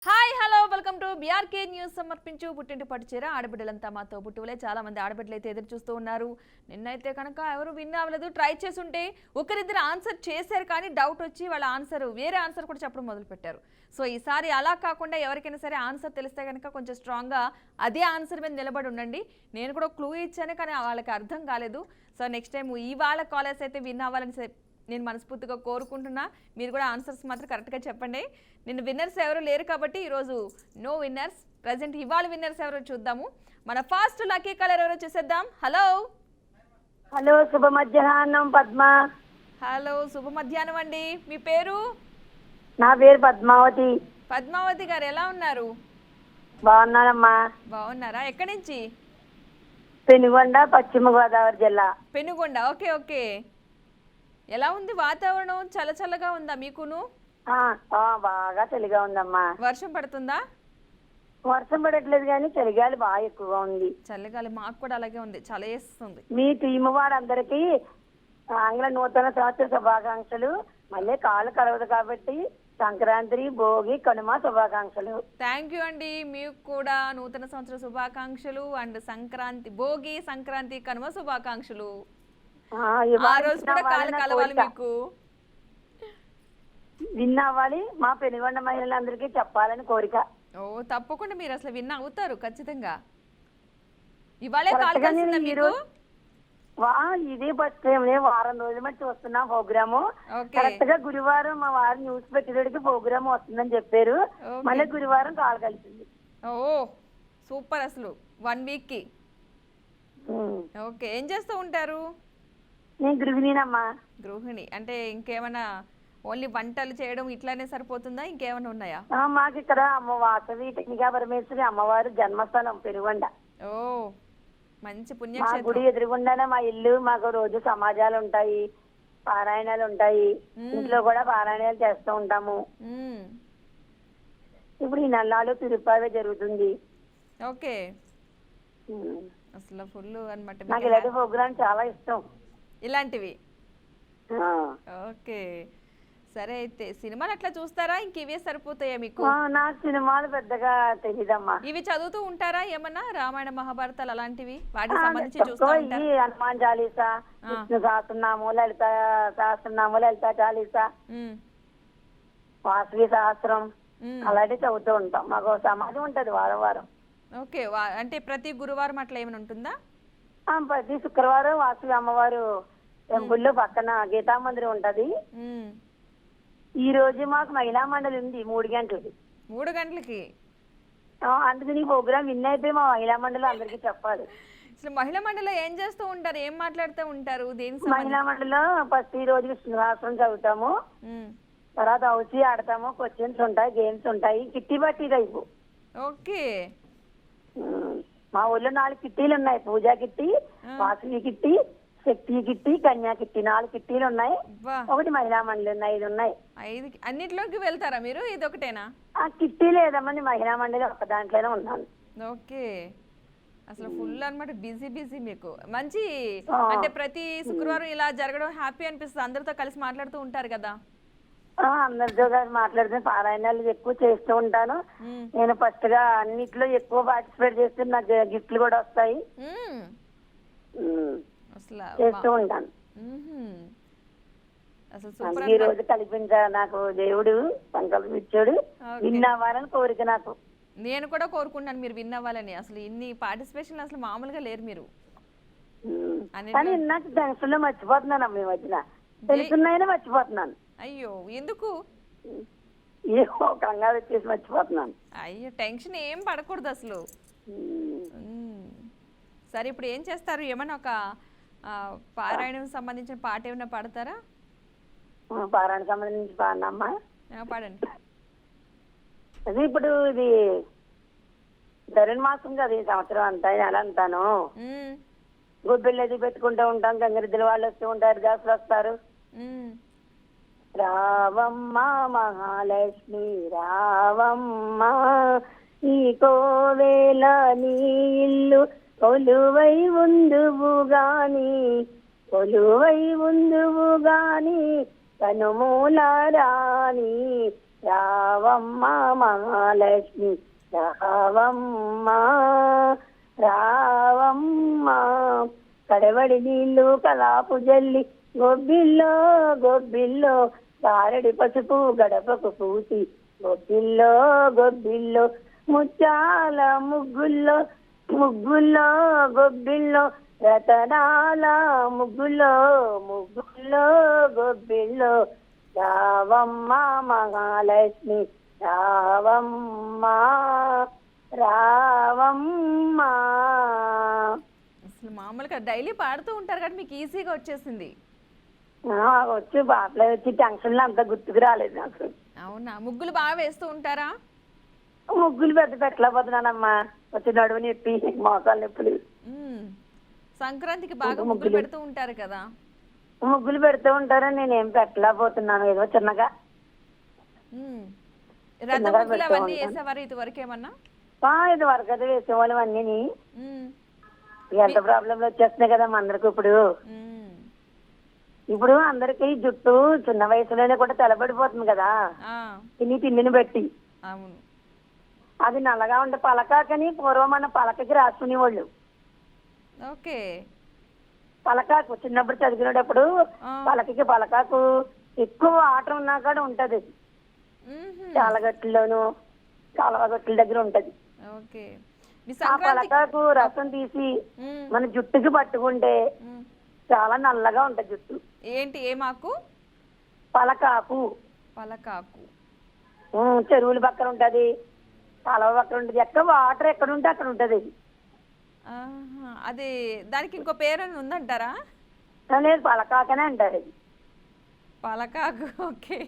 Hi hello welcome to BRK news. సమర్పించు పుట్టింటి పట్టు చీర ఆడబిడ్డలంతా మాతో పుట్టువలే. చాలా మంది ఆడబిడ్డలు అయితే ఎదురు చూస్తూ ఉన్నారు. నిన్నైతే కనుక ఎవరు విన్ అవ్వలేదు. ట్రై చేస్తుంటే ఒకరిద్దరు ఆన్సర్ చేశారు, కానీ డౌట్ వచ్చి వాళ్ళ వేరే ఆన్సర్ కూడా చెప్పడం మొదలుపెట్టారు. సో ఈసారి అలా కాకుండా ఎవరికైనా సరే ఆన్సర్ తెలిస్తే కనుక కొంచెం స్ట్రాంగ్గా అదే ఆన్సర్ మీద నిలబడి ఉండండి. నేను కూడా క్లూ ఇచ్చాను, కానీ వాళ్ళకి అర్థం కాలేదు. సో నెక్స్ట్ టైం ఇవాళ కాలేజ్ అయితే విన్ అవ్వాలని నేను మనస్ఫూర్తిగా కోరుకుంటున్నా. మీరు కూడా ఆన్సర్స్ మాత్రం కరెక్ట్గా చెప్పండి. నిన్న విన్నర్స్ ఎవరు లేరు కాబట్టి ఈరోజు నో విన్నర్స్. ప్రజెంట్ ఇవాళ విన్నర్స్ ఎవరో చూద్దాము. మన ఫస్ట్ లక్కీ కలర్ ఎవరో చూసేద్దాం. హలో హలో, శుభ మధ్యాహ్నం. పద్మ. హలో, శుభ మధ్యాహ్నం అండి. మీ పేరు? నా పేరు పద్మావతి. పద్మావతి గారు ఎలా ఉన్నారు? బాగున్నానమ్మా. బాగున్నారా? ఎక్కడి నుంచి? పెనుగొండ, పశ్చిమ గోదావరి జిల్లా. పెనుగొండ. Okay okay. ఎలా ఉంది వాతావరణం? చల్లగా ఉందా మీకును? బాగా చలిగా ఉందమ్మా. వర్షం పడుతుందా? వర్షం పడట్లేదు, కానీ చలిగాలి బాగా ఎక్కువగా ఉంది. చలిగాలి మాకు కూడా అలాగే ఉంది, చలేస్తుంది. మీ టీం వారందరికీ ఆంగ్ల నూతన సంవత్సర శుభాకాంక్షలు. మళ్ళీ కాలు కలవదు కాబట్టి సంక్రాంతి, భోగి, కనుమ శుభాకాంక్షలు. థ్యాంక్ యూ అండి. మీకు కూడా నూతన సంవత్సర శుభాకాంక్షలు అండ్ భోగి, సంక్రాంతి, కనుమ శుభాకాంక్షలు. ఆ రోజు కూడా కాలు కలవాలి మీకు. విన్ అవ్వాలి, మా పెనుగొండ మహిళలందరికీ చెప్పాలని కోరిక. ఓ తప్పకుండా మీరు అసలు విన్ అవుతారు ఖచ్చితంగా. ఇవాళే కాల్ కలిసిందా మీకు? ఇది ఫస్ట్ టైం. వారం రోజుల మట్టి వస్తున్నా ప్రోగ్రాము. కరెక్ట్ గా గురువారం మా వారు న్యూస్ పెట్టేటికి ప్రోగ్రామ్ వస్తుందని చెప్పారు. మళ్ళీ గురువారం కాల్ కలిసింది. ఓ సూపర్. అసలు 1 వీక్ కి. ఓకే, ఏం చేస్తూ ఉంటారు? నేను గృహిణీనమ్మా. గృహిణి అంటే ఇంకేమైనా ఓన్లీ వంటలు చేయడం ఇట్లానే సరిపోతుందా? ఇంకేమైనా ఉన్నాయా? మాకు ఇక్కడ అమ్మ వాసవి టెక్నికా పరమేశ్వరి అమ్మవారు జన్మస్థలం పెనుగొండ. ఓ మంచి పుణ్యక్షేత్రం. గుడి ఎదురుగుండానే మా ఇల్లు. మాకు రోజు సమాజాలు ఉంటాయి, పారాయణాలు ఉంటాయి. ఇంట్లో కూడా పారాయణాలు చేస్తూ ఉంటాము. ఇప్పుడు ఈ నెలలు తిరుపతి జరుగుతుంది. ఓకే, అసలు ఫుల్ అన్నమాట. నాకు ఇలాంటి ప్రోగ్రామ్ చాలా ఇష్టం. ఇలాంటివి ఓకే. సరే, అయితే సినిమాలు అట్లా చూస్తారా? ఇంక ఇవే సరిపోతాయా మీకు? నాకు సినిమాలు పెద్దగా తెలీదమ్మా. ఇవి చదువుతూ ఉంటారా ఏమన్నా? రామాయణ, మహాభారతాలు అలాంటివి వాటికి సంబంధించి చూస్తూ ఉంటారా? హనుమాన్ చాలీసా, విష్ణు సహస్రనామం, లలిత సహస్రనామం, లలిత చాలీసా, వాసవి సహస్రం అలాంటివి చదువుతూ ఉంటాం. మాకు సమాజం ఉంటది వారం వారం. ఓకే, అంటే ప్రతి గురువారం అట్లా ఏమైనా ఉంటుందా? ప్రతి శుక్రవారం వాసవి అమ్మవారు టెంపుల్లో పక్కన గీతా మందిరం ఉంటది. ఈ రోజు మాకు మహిళా మండలి ఉంది 3 గంటలకి. 3 గంటలకి? అందుకని ప్రోగ్రామ్ విన్ అయితే మా మహిళా మండలి అందరికి చెప్పాలి. అసలు మహిళా మండలిలో ఏం చేస్తూ ఉంటారు? ఏం మాట్లాడుతూ ఉంటారు? మహిళా మండలిలో ఫస్ట్ ఈ రోజు విష్ణువాసం చదువుతాము, తర్వాత హౌసీ ఆడతాము, క్వశ్చన్స్ ఉంటాయి, గేమ్స్ ఉంటాయి, కిట్టి బట్టి టైపు. ఓకే, మా ఊళ్ళో 4 కిట్టీలు ఉన్నాయి. పూజా కిట్టి, వాసవి కిట్టి, శక్తి కిట్టి, కన్యా కిట్టి. 4 కిట్టీలు ఉన్నాయి. ఒకటి మహిళా మండలి ఉన్నాయి. 5 ఉన్నాయి. అన్నిట్లోకి వెళ్తారా మీరు? ఇది ఒకటేనా? కిట్టి లేదమ్మని మహిళా మండలి ఒక దాంట్లోనే ఉన్నాను. ఓకే, అసలు ఫుల్ అన్నమాట. బిజీ మీకు. మంచి అంటే ప్రతి శుక్రవారం ఇలా జరగడం హ్యాపీ అనిపిస్తుంది. అందరితో కలిసి మాట్లాడుతూ ఉంటారు కదా? అందరితో కలిసి మాట్లాడితే పారాయణాలు ఎక్కువ చేస్తూ ఉంటాను. నేను ఫస్ట్ గా అన్నిట్లో ఎక్కువ పార్టిసిపేట్ చేస్తే నాకు గిఫ్ట్లు కూడా వస్తాయి. చేస్తూ ఉంటాను. ఈ రోజు కల్పించా నాకు దేవుడు సంకల్పం ఇచ్చాడు. విన్ అవ్వాలని కోరిక నాకు. నేను కూడా కోరుకుంటాను మీరు విన్ అవ్వాలని. అసలు ఇన్ని పార్టిసిపేషన్ అసలు మామూలుగా లేరు మీరు. కానీ నాకు టెన్షన్ లో మర్చిపోతున్నాను అమ్మ. ఈ మధ్యన తెలుసున్నాయని మర్చిపోతున్నాను. అయ్యో, ఎందుకు? ఏమో కంగారు వచ్చేసి మర్చిపోతున్నాను. అయ్యో, టెన్షన్ ఏం పడకూడదు అసలు. సరే, ఇప్పుడు ఏం చేస్తారు? ఏమన్నా ఒక పారాయణం సంబంధించిన పాట ఏమైనా పాడతారా? పారాయణ సంబంధించి పాడినమ్మా. పాడండి. అది ఇప్పుడు ఇది ధరణి మాసం కదా, ఈ సంవత్సరం అంతా నెల అంతాను గొబ్బిళ్ళు అది పెట్టుకుంటూ ఉంటాం. గంగరెద్దుల వాళ్ళు వస్తూ ఉంటారు, దాసులు వస్తారు. రావమ్మ మహాలక్ష్మి రావమ్మ, ఈ కోవేల నీ ఇల్లు కొలువై ఉందువు గాని కనుమూల రాణి రావమ్మ మహాలక్ష్మి రావమ్మ రావమ్మ కడవడి నీళ్లు కలాపు జల్లి గొబ్బిల్లో గొబ్బిల్లో గారడి పసుపు గడపకు పూసి గొబ్బిల్లో గొబ్బిల్లో ముత్యాల ముగ్గుల్లో ముగ్గుల్లో గొబ్బిల్లో రతనాల ముగ్గుల్లో ముగ్గుల్లో గొబ్బిల్లో రావమ్మ మహాలక్ష్మి రావమ్మ రావమ్మ. అసలు మామూలుగా డైలీ పాడుతూ ఉంటారు కానీ మీకు ఈజీగా వచ్చేసింది. వచ్చి పాటలు వచ్చి టెన్షన్లో అంత గుర్తుకు రాలేదు నాకు. అవునా, ముగ్గులు బాగా వేస్తూ ఉంటారా? ముగ్గులు పెద్ద పెట్టలేకపోతున్నానమ్మా, వచ్చి నడువు నొప్పి మోకాలు నొప్పులు. సంక్రాంతికి బాగా ముగ్గులు పెడుతూ ఉంటారు కదా? ముగ్గులు పెడుతూ ఉంటారని నేనేం పెట్టలేకపోతున్నాను, ఏదో చిన్నగా. రథ ముగ్గులు అవన్నీ వేసేవారు ఇది వరకు ఏమన్నా? ఇది వరకు అయితే వేసేవాళ్ళు అన్నీ. ఎంత ప్రాబ్లంలు వచ్చేస్తున్నాయి కదమ్మా అందరికి ఇప్పుడు. ఇప్పుడు అందరికి జుట్టు చిన్న వయసులోనే కూడా తెల్లబడిపోతుంది కదా తిండిని బట్టి. అవును, అది నల్లగా ఉండే పలకాకని పూర్వం మన పలకకి రాసుకునేవాళ్ళు. ఓకే, పలకాకు చిన్నప్పుడు చదివినప్పుడు పలకకి పలకాకు ఎక్కువ ఆటం ఉన్నా కూడా ఉంటది. చాలగట్టులోను కాలువగట్టుల దగ్గర ఉంటది. ఆ పలకాకు రసం తీసి మన జుట్టుకి పట్టుకుంటే చాలా నల్లగా ఉంటది జుట్టు. ఏంటి ఏమాకు? పలకాకు. పలకాకు చెరువుల పక్కన ఉంటది, కాలువ పక్కన ఉంటది, ఎక్కడ వాటర్ ఎక్కడ ఉంటే అక్కడ ఉంటది. అది దానికి ఇంకో పేరు ఉందంటారా? లేదు, పలకాకనే అంటారు. పలకాకు. ఓకే,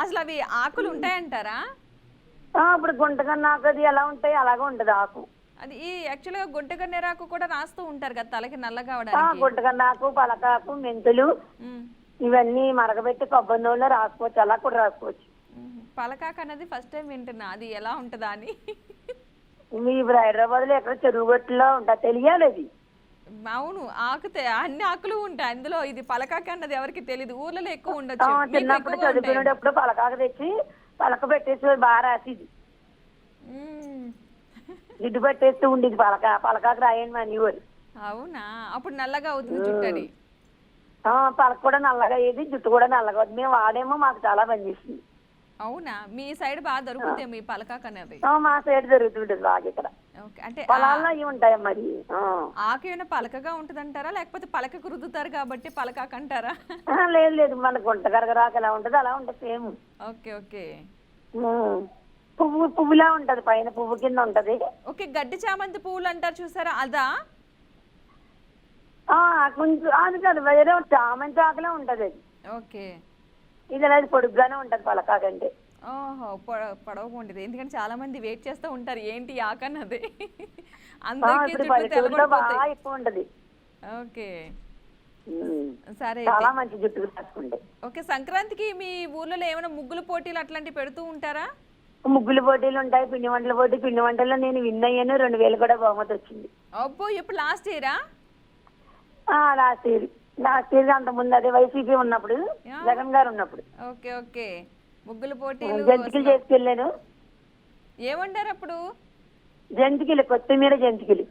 అసలు అవి ఆకులు ఉంటాయంటారా? ఇప్పుడు గుంటగన్నాకు అది ఎలా ఉంటాయి అలాగే ఉంటది ఆకు. అది యాక్చువల్గా గుంటగన్నేరాకు కూడా రాస్తూ ఉంటారు కదా తలకి నల్లగా అవడానికి. గుంటగన్నాకు, పలకాకు, మెంతులు ఇవన్నీ మరగబెట్టి కొబ్బరి నూనెలో రాసుకోవచ్చు, అలా కూడా రాసుకోవచ్చు. పలకాకు అనేది ఫస్ట్ టైం వింటున్నా, అది ఎలా ఉంటుందా అని. మీ హైదరాబాద్ లో ఎక్కడ చెరువు గట్టులో ఉంటా తెలియాలి అది. అవును, అన్ని ఆకులు ఉంటాయి అందులో. ఇది పలకాక అన్నది ఎవరికి తెలియదు, ఊర్లలో ఎక్కువ ఉండొచ్చు. చిన్నప్పుడు చదువుకునేటప్పుడు పలకాకు తెచ్చి పలక పెట్టేసి బాగా రాసిది, జిడ్డు పెట్టేస్తూ ఉండేది. పలకాకు రాయండి అని ఊరు. అవునా, అప్పుడు నల్లగా అవుతుంది జుట్టు. పలక కూడా నల్లగా అయ్యేది, జుట్టు కూడా నల్లగా అవుతుంది. మేము వాడేమో మాకు చాలా పనిచేసింది. అవునా, మీ సైడ్ బాగా దొరుకుతాయి మీ పలకాకు అనేది? మా సైడ్ దొరుకుతుంటది బాగా ఇక్కడ. అంటే పొలాల్లో ఇవి ఉంటాయి మరి. ఆకు ఏమైనా పలకగా ఉంటదంటారా లేకపోతే పలకకు రుద్దుతారు కాబట్టి పలకాకు అంటారా? లేదు లేదు, మన గుంటగరగరాకు ఎలా ఉంటది అలా ఉంటది సేమ్. ఓకే ఓకే, పువ్వులా ఉంటది, పైన పువ్వు కింద ఉంటది. ఓకే, గడ్డి చామంతి పువ్వులు అంటారు చూసారా అదా? కొంచెం అది కాదు, వేరే చామంతి ఆకులే ఉంటది అది. ఓకే, ఇది అనేది పొడుగ్గానే ఉంటది పలకాకంటే. ఓహో, పొడవుగా ఉంటుంది. ఎందుకంటే చాలా మంది వెయిట్ చేస్తూ ఉంటారు ఏంటి ఆకన్నది. బాగా ఎక్కువ ఉంటది. ఓకే సరే, చాలా మంచి జుట్టు రాసుకుంటే. ఓకే, సంక్రాంతికి మీ ఊర్లో ఏమైనా ముగ్గుల పోటీలు అట్లాంటివి పెడుతూ ఉంటారా? ముగ్గుల పోటీలు ఉంటాయి, పిండి వంటల పోటీ. పిండి వంటల్లో నేను విన్ అయ్యాను, 2000 కూడా బహుమతి వచ్చింది. అబ్బో, ఎప్పుడు లాస్ట్ ఇయరా? లాస్ట్ ఇయర్ అంత ముందు అదే వైసీపీ ఉన్నప్పుడు, జగన్ గారు ఉన్నప్పుడు. ఓకే ఓకే, ముగ్గుల పోటీలు జంతికలు చేసుకెళ్ళాను. ఏమంటారు అప్పుడు? జంతికలు, కొత్తిమీర జంతికలు.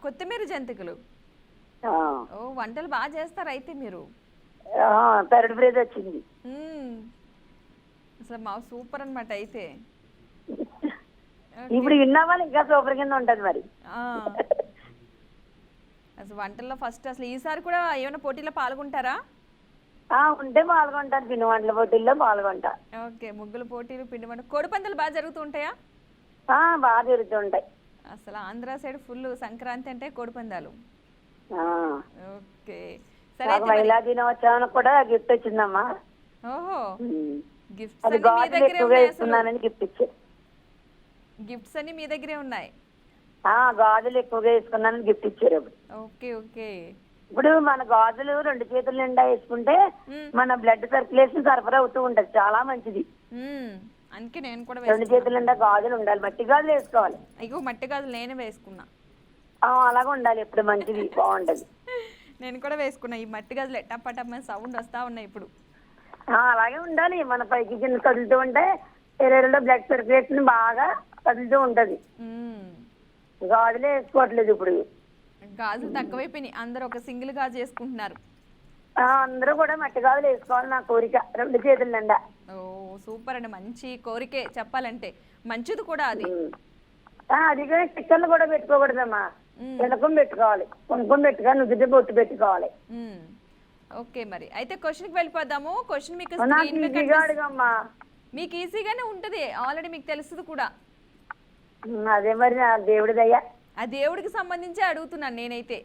కొత్తిమీర జంతికలు. ఓ, వంటలు బాగా చేస్తారు అయితే మీరు. 3rd ప్రైజ్ వచ్చింది. అసలు మా సూపర్ అన్నమాట అయితే. ఇప్పుడు విన్నావాలి ఇంకా సూపర్ కింద ఉంటది మరి. అసలు వంటల్లో ఫస్ట్ అసలు ఈసారి కూడా ఏమైనా పోటీలో పాల్గొంటారా? ఉంటే పాల్గొంటాను, పిండి వంటల పోటీల్లో పాల్గొంటా. ఓకే, ముగ్గుల పోటీలు, పిండి వంటలు, కోడి పందాలు బాగా జరుగుతూ ఉంటాయా? బాగా జరుగుతుంటాయి. అసలు ఆంధ్ర సైడ్ ఫుల్ సంక్రాంతి అంటే కోడి పందాలు. ఓకే సరే, మహిళా దినోత్సవానికి కూడా గిఫ్ట్ వచ్చిందమ్మా. ఓహో, గిఫ్ట్స్ అన్ని మీ దగ్గరే ఉన్నాయి. గాజులు ఎక్కువగా వేసుకున్నానని గిఫ్ట్ ఇచ్చారు. ఓకే ఓకే, ఇప్పుడు మన గాజులు 2 చేతుల నిండా వేసుకుంటే మన బ్లడ్ సర్క్యులేషన్ సరఫరా అవుతూ ఉంటది, చాలా మంచిది. అందుకే నేను కూడా 2 చేతుల నిండా గాజులు ఉండాలి, మట్టి గాజులు వేసుకోవాలి. అయ్యో, మట్టి గాజులు నేనే వేసుకున్నా. అలాగే ఉండాలి, ఎప్పుడు మంచిది, బాగుంటది. నేను కూడా వేసుకున్నా. ఈ మట్టి గాజులు ఎట్టపట్టమని సౌండ్ వస్తా ఉన్నాయి ఇప్పుడు. అలాగే ఉండాలి, మన పైకి కింద కదులుతూ ఉంటే శరీరంలో బ్లడ్ సర్క్యులేషన్ బాగా కదులుతూ ఉంటది. మ్మ్. గాజులే వేసుకోవట్లేదు ఇప్పుడు. గాజులు తక్కువైపోయినాయి, అందరూ ఒక సింగిల్ గాజు చేసుకుంటున్నారు. అందరూ కూడా మట్టి గాజులు వేసుకోవాలి నా కోరిక, 2 చేతుల నిండా. ఓ సూపర్ అండి, మంచి కోరికే చెప్పాలంటే, మంచిది కూడా అది. అది కూడా స్టిక్కర్లు కూడా పెట్టుకోకూడదమ్మా, మ్మ్. తిలకం పెట్టుకోవాలి, కుంకుమ పెట్టుకోవాలి, నుదుటి బొట్టు పెట్టుకోవాలి. మ్మ్. ఓకే, మరి అయితే క్వశ్చన్కి వెళ్ళిపోదాము. క్వశ్చన్ మీకు నాకు స్క్రీన్ మీద ఈజీగా కనిపిస్తుంది. అడుగమ్మా. మీకు ఈజీగానే ఉంటుంది, ఆల్రెడీ మీకు తెలుస్తుంది కూడా. అదే మరి నా దేవుడి దయ్యా. ఆ దేవుడికి సంబంధించి అడుగుతున్నాను నేనైతే.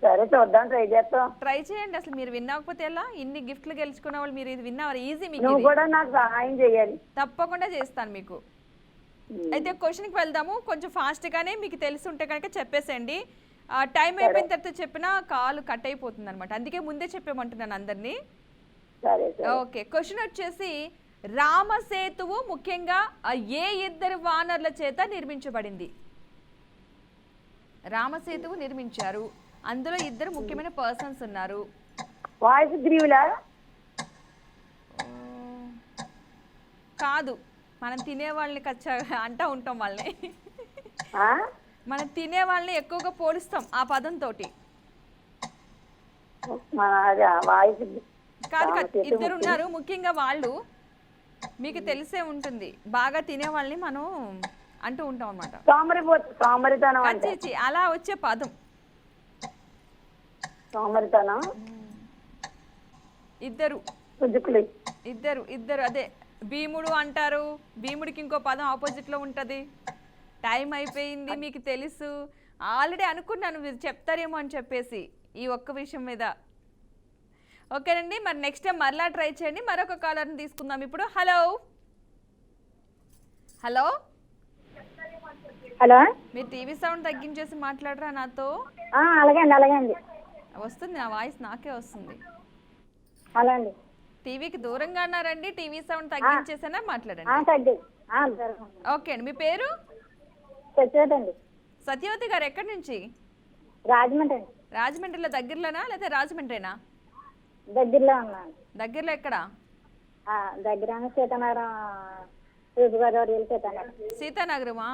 సరే చూద్దాం, ట్రై చేస్తాం. ట్రై చేయండి, అసలు మీరు వినకపోతే ఎలా? ఇన్ని గిఫ్ట్లు గెలుచుకున్న వాళ్ళు మీరు ఇది విన్నవారు, ఈజీ మీకు నువ్వు ఇది. కూడా నాకు సహాయం చేయాలి. తప్పకుండా చేస్తాను మీకు. అయితే క్వశ్చన్కి వెళ్దాము, కొంచెం ఫాస్ట్గానే మీకు తెలిసి ఉంటే కనుక చెప్పేసేయండి. టైం అయిపోయిన తర్వాత చెప్పినా కాల్ కట్ అయిపోతుంది అనమాట, అందుకే ముందే చెప్పేమంటున్నాను అందరినీ. సరే సరే. ఓకే, క్వశ్చన్ వచ్చేసి రామసేతువు ముఖ్యంగా ఏ 2 వానరుల చేత నిర్మించబడింది? రామసేతువు నిర్మించారు, అందులో 2 ముఖ్యమైన పర్సన్స్ ఉన్నారు. వాయిస్ గ్రీవులా? కాదు, మనం తినే వాళ్ళని అంటూ ఉంటాం వాళ్ళని. ఆ? మనం తినే వాళ్ళని ఎక్కువగా పోలుస్తాం ఆ పదంతో. అదే వాయిస్ కాదు కాదు, రామసేతు 2 ఉన్నారు ముఖ్యంగా, వాళ్ళు మీకు తెలిసే ఉంటుంది. బాగా తినే వాళ్ళని మనం అంటూ ఉంటాం అనమాట. సోమరితనం అంటే కచ్చిచి అలా వచ్చే పదం. సోమరితనం. 2 పుజుకులు. ఇద్దరు అదే భీముడు అంటారు, భీముడికి ఇంకో పదం ఆపోజిట్ లో ఉంటది. టైం అయిపోయింది, మీకు తెలుసు ఆల్రెడీ, అనుకున్నాను మీరు చెప్తారేమో అని చెప్పేసి ఈ ఒక్క విషయం మీద. ఓకేనండి, మరి నెక్స్ట్ టైం మరలా ట్రై చేయండి. మరొక కాలర్ని తీసుకుందాం ఇప్పుడు. హలో హలో, హలో, మీరు టీవీ సౌండ్ తగ్గించేసి మాట్లాడరా నాతో? అలాగే అండి, అలాగే అండి. వస్తుంది, నా వాయిస్ నాకే వస్తుంది. అలా అండి. టీవీకి దూరంగా అన్నారండి, టీవీ సౌండ్ తగ్గించేసానా? మాట్లాడండి. తగ్గి ఓకే అండి, మీ పేరు? సత్యవతండి. సత్యవతి గారు, ఎక్కడి నుంచి? రాజమండ్రి అండి. రాజమండ్రిలో దగ్గరలోనా లేదా రాజమండ్రినా? దగ్గరలో ఉన్నాను. దగ్గరలో ఎక్కడ? దగ్గర సీతానగరం, తూర్పుగోదావరి జిల్లా సీతానగరం. సీతానగరమా?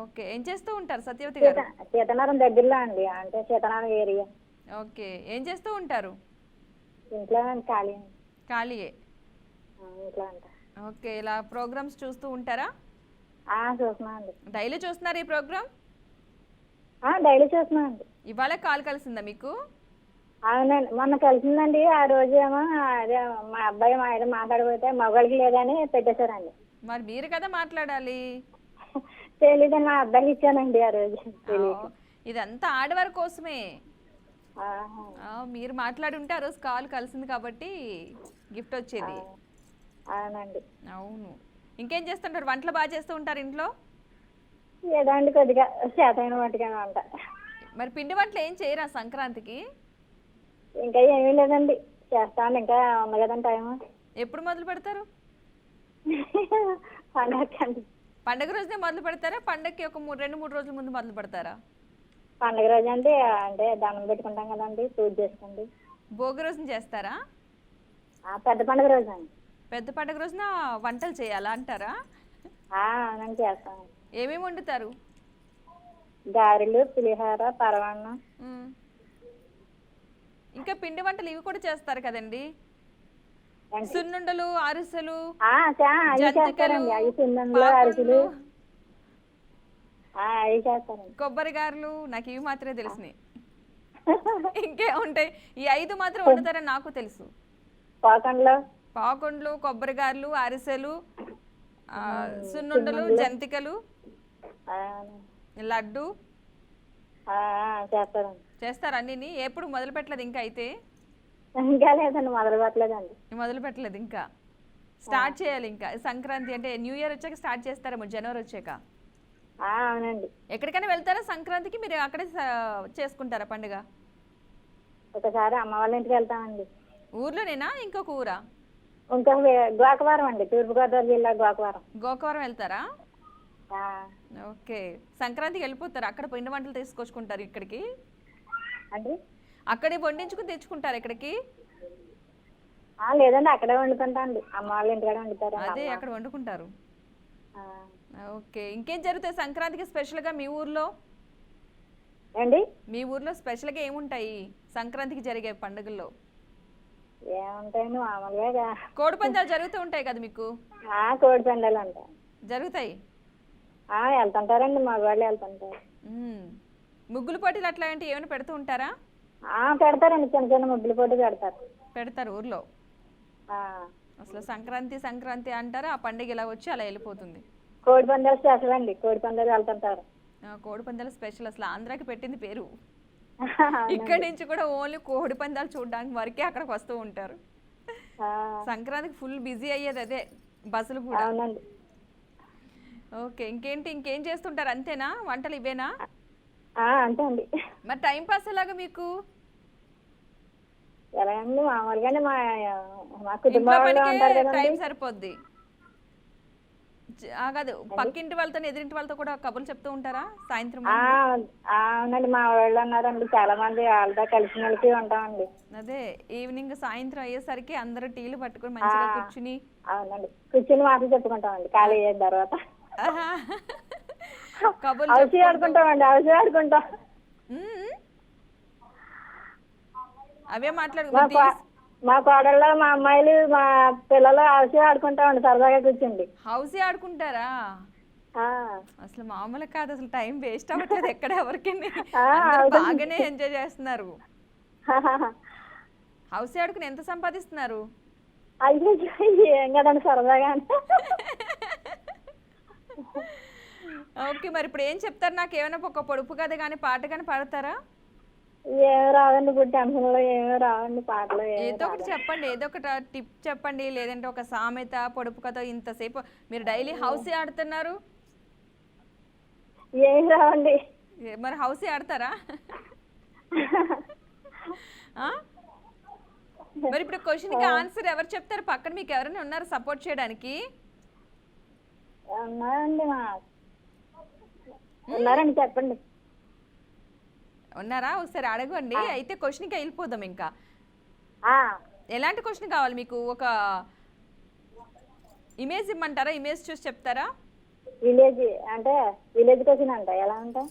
ఓకే, ఏం చేస్తూ ఉంటారు సత్యవతి గారు? సీతానగరం దగ్గరలో అండి, అంటే సీతానగరం ఏరియా. ఓకే, ఏం చేస్తూ ఉంటారు? ఇంట్లో ఖాళీ. ఖాళీయే. ఇంట్లో ఉంటా. ఓకే, ఇలా ప్రోగ్రామ్స్ చూస్తూ ఉంటారా? చూస్తున్నా అండి. డైలీ చూస్తున్నారు ఈ ప్రోగ్రామ్? డైలీ చూస్తున్నా అండి. ఇవాళ కాల్ కలిసిందా మీకు? అవునండి, మొన్న కలిసిందండి. ఆ రోజు ఏమో అదే మా అబ్బాయి మా ఆయన మాట్లాడిపోతే మగవాళ్ళకి లేదని పెట్టేశారండి. మరి మీరు కదా మాట్లాడాలి. తెలీదని మా అబ్బాయికి ఇచ్చానండి ఆ రోజు. ఇదంతా ఆడవారి కోసమే. మీరు మాట్లాడి ఉంటే ఆ రోజు కాల్ కలిసింది కాబట్టి గిఫ్ట్ వచ్చేది. అవునండి. అవును, ఇంకేం చేస్తుంటారు? వంటలు బాగా చేస్తూ ఉంటారు ఇంట్లో? ఏదో అండి, కొద్దిగా శాతమైన మట్టుగానే వంట. మరి పిండి వంటలు ఏం చేయరా సంక్రాంతికి? ఇంకా ఏమీ లేదండి, చేస్తాను. ఇంకా ఉంది కదండి టైం. ఎప్పుడు మొదలు పెడతారు? పండగండి. పండగ రోజునే మొదలు పెడతారా? పండగకి ఒక 2-3 రోజుల ముందు మొదలు పెడతారా? పండగ రోజు అండి, అంటే దండం పెట్టుకుంటాం కదండి, పూజ చేసుకోండి. భోగి రోజున చేస్తారా? పెద్ద పండుగ రోజు అండి. పెద్ద పండగ రోజున వంటలు చేయాలా అంటారా? అవునండి, చేస్తాను. ఏమేమి వండుతారు? గారెలు, పులిహోర, పరమాన్నం. ఇంకా పిండి వంటలు ఇవి కూడా చేస్తారు కదండి, సున్నుండలు, అరిసెలు, చేస్తారండి. అవి సున్నుండలు, అరిసెలు అవి చేస్తారండి. కొబ్బరి గారెలు, నాకు ఇవి మాత్రమే తెలిసినాయి. ఇంకే ఉంటాయి, ఈ 5 మాత్రం వండుతారని నాకు తెలుసు. పాకుండ్లు, కొబ్బరి గారెలు, అరిసెలు, సున్నుండలు, జంతికలు, లడ్డు చేస్తారు అన్ని. ఎప్పుడు మొదలు పెట్టలేదు ఇంకా? అయితే ఇంకా లేదండి, మొదలు పెట్టలేదు ఇంకా. స్టార్ట్ చేయాలి ఇంకా. సంక్రాంతి అంటే న్యూ ఇయర్ వచ్చాక స్టార్ట్ చేస్తారేమో, జనవరి వచ్చాక. అవునండి. ఎక్కడికైనా వెళ్తారా సంక్రాంతికి? మీరు అక్కడే చేసుకుంటారా పండుగ? ఒకసారి అమ్మ వాళ్ళ ఇంటికి వెళ్తామండి. ఊర్లోనేనా, ఇంకొక ఊరా? ఇంకొక గోకవరం అండి, తూర్పుగోదావరి జిల్లా గోకవరం. గోకవరం వెళ్తారా? ఓకే, సంక్రాంతికి వెళ్ళిపోతారు. అక్కడ పిండి వంటలు తీసుకొచ్చుకుంటారు ఇక్కడికి అండి? అక్కడే వండించుకుని తెచ్చుకుంటారు ఇక్కడికి? లేదండి అక్కడే వండుకుంటా అండి, అమ్మ వాళ్ళ ఇంటికాడ వండుతారు. అదే అక్కడ వండుకుంటారు. ఓకే, ఇంకేం జరుగుతాయి సంక్రాంతికి స్పెషల్గా మీ ఊర్లో? ఏండి మీ ఊర్లో స్పెషల్గా ఏముంటాయి సంక్రాంతికి జరిగే పండుగల్లో? ఏముంటాయండి మామూలుగా కోడి పందాలు జరుగుతూ ఉంటాయి కదా మీకు? కోడి పందాలు ఉంటాయి. జరుగుతాయి. వెళ్తుంటారండి, మగవాళ్ళు వెళ్తుంటారు. ముగ్గులు పోటీలు అట్లాంటివి ఏమైనా పెడుతూ ఉంటారా? పెడతారండి, చిన్న చిన్న ముగ్గులు పోటీ పెడతారు ఊర్లో. అసలు సంక్రాంతి సంక్రాంతి అంటారు, ఆ పండుగ ఇలా వచ్చి అలా వెళ్ళిపోతుంది. కోడి పందాలు స్పెషల్ అండి, కోడి పందాలు వెళ్తుంటారు. కోడి పందాలు స్పెషల్, అసలు ఆంధ్రాకి పెట్టింది పేరు. ఇక్కడి నుంచి కూడా ఓన్లీ కోడి పందాలు చూడడానికి వరకే అక్కడికి వస్తూ ఉంటారు. సంక్రాంతికి ఫుల్ బిజీ అయ్యేది అదే, బస్సులు కూడా. అవునండి. ఓకే, ఇంకేం చేస్తుంటారు? అంతేనా, వంటలు ఇవేనా? అంతే అండి. మరి టైం పాస్ ఎలాగా మీకు? ఎలాగండి మామూలుగానే మా కుటుంబంలో ఉంటారు కదండి, టైం సరిపోద్ది. కాదు, పక్కింటి వాళ్ళతో ఎదురింటి వాళ్ళతో కూడా కబుర్లు చెప్తూ ఉంటారా సాయంత్రం? అవునండి, మా వాళ్ళు ఉన్నారండి చాలా మంది, వాళ్ళతో కలిసి మెలిసి ఉంటామండి. అదే ఈవినింగ్ సాయంత్రం అయ్యేసరికి అందరూ టీలు పట్టుకుని మంచిగా కూర్చుని. అవునండి, కూర్చుని మాటలు చెప్పుకుంటామండి ఖాళీ అయిన తర్వాత. కబుర్లు ఆడుకుంటామండి, ఆడుకుంటాం. అవే మాట్లాడు. మా కోడళ్ళు, మా అమ్మాయిలు, మా పిల్లలు హౌసీ ఆడుకుంటామండి సరదాగా కూర్చుండి. హౌసీ ఆడుకుంటారా? అసలు మామూలు కాదు, అసలు టైం వేస్ట్ అవ్వట్లేదు ఎక్కడ ఎవరికి. బాగానే ఎంజాయ్ చేస్తున్నారు. హౌసీ ఆడుకుని ఎంత సంపాదిస్తున్నారు? ఏం కదండి సరదాగా. ఓకే, మరి ఇప్పుడు ఏం చెప్తారు? నాకు ఏమైనా ఒక పొడుపు కథ కానీ పాట కానీ పాడతారా? ఏమీ రాదండి, ఇప్పుడు టెన్షన్ లో ఏమీ రావండి పాటలు. ఏదో ఒకటి చెప్పండి, ఏదో ఒక టిప్ చెప్పండి, లేదంటే ఒక సామెత, పొడుపు కథ. ఇంతసేపు మీరు డైలీ హౌసీ ఆడుతున్నారు, ఏమి రావండి. మరి హౌసీ ఆడతారా? మరి ఇప్పుడు క్వశ్చన్కి ఆన్సర్ ఎవరు చెప్తారు? పక్కన మీకు ఎవరైనా ఉన్నారు సపోర్ట్ చేయడానికి? ఉన్నారండి, చెప్పండి. ఉన్నారా? ఒకసారి అడగండి. అయితే క్వశ్చన్కి వెళ్ళిపోదాం. ఇంకా ఎలాంటి క్వశ్చన్ కావాలి మీకు? ఒక ఇమేజ్ ఇమ్మంటారా? ఇమేజ్ చూసి చెప్తారా? విలేజ్ అంటే విలేజ్ క్వశ్చన్ అంట, ఎలా ఉంటా?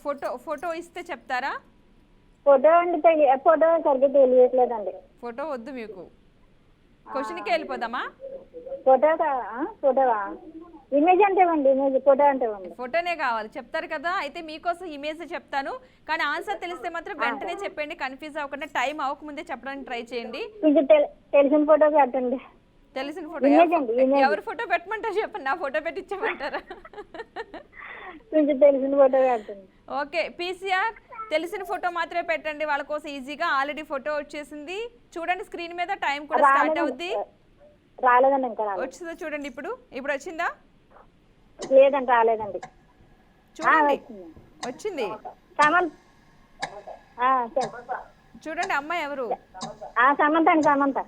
ఫోటో ఇస్తే చెప్తారా? ఫోటో అండి, ఫోటో సరిగ్గా తెలియట్లేదండి. ఫోటో వద్దు మీకు, క్వశ్చన్కి వెళ్ళిపోదామా? ఫోటోవా? ఇమేజ్ అంటే ఇవ్వండి, ఇమేజ్. ఫోటో అంటే ఇవ్వండి. ఫోటోనే కావాలి, చెప్తారు కదా. అయితే మీకోసం ఇమేజ్ చెప్తాను, కానీ ఆన్సర్ తెలిస్తే మాత్రం వెంటనే చెప్పండి, కన్ఫ్యూజ్ అవ్వకుండా. టైం అవ్వకముందే చెప్పడానికి ట్రై చేయండి. కొంచెం తెలిసిన ఫోటో పెట్టండి. తెలిసిన ఫోటో? ఎవరి ఫోటో పెట్టమంటారు చెప్పండి, నా ఫోటో పెట్టించమంటారా? కొంచెం తెలిసిన ఫోటో పెట్టండి. ఓకే, పీసీఆర్ తెలిసిన ఫోటో మాత్రమే పెట్టండి వాళ్ళ కోసం ఈజీగా. ఆల్రెడీ ఫోటో వచ్చేసింది, చూడండి స్క్రీన్ మీద. టైం కూడా స్టార్ట్ అవుద్ది. రాలేదండి, ఇంకా వచ్చిందో చూడండి. ఇప్పుడు వచ్చిందా? లేదండి, రాలేదండి. చూడండి, వచ్చింది. చూడండి, అమ్మాయి ఎవరు? సమంత అండి. సమంత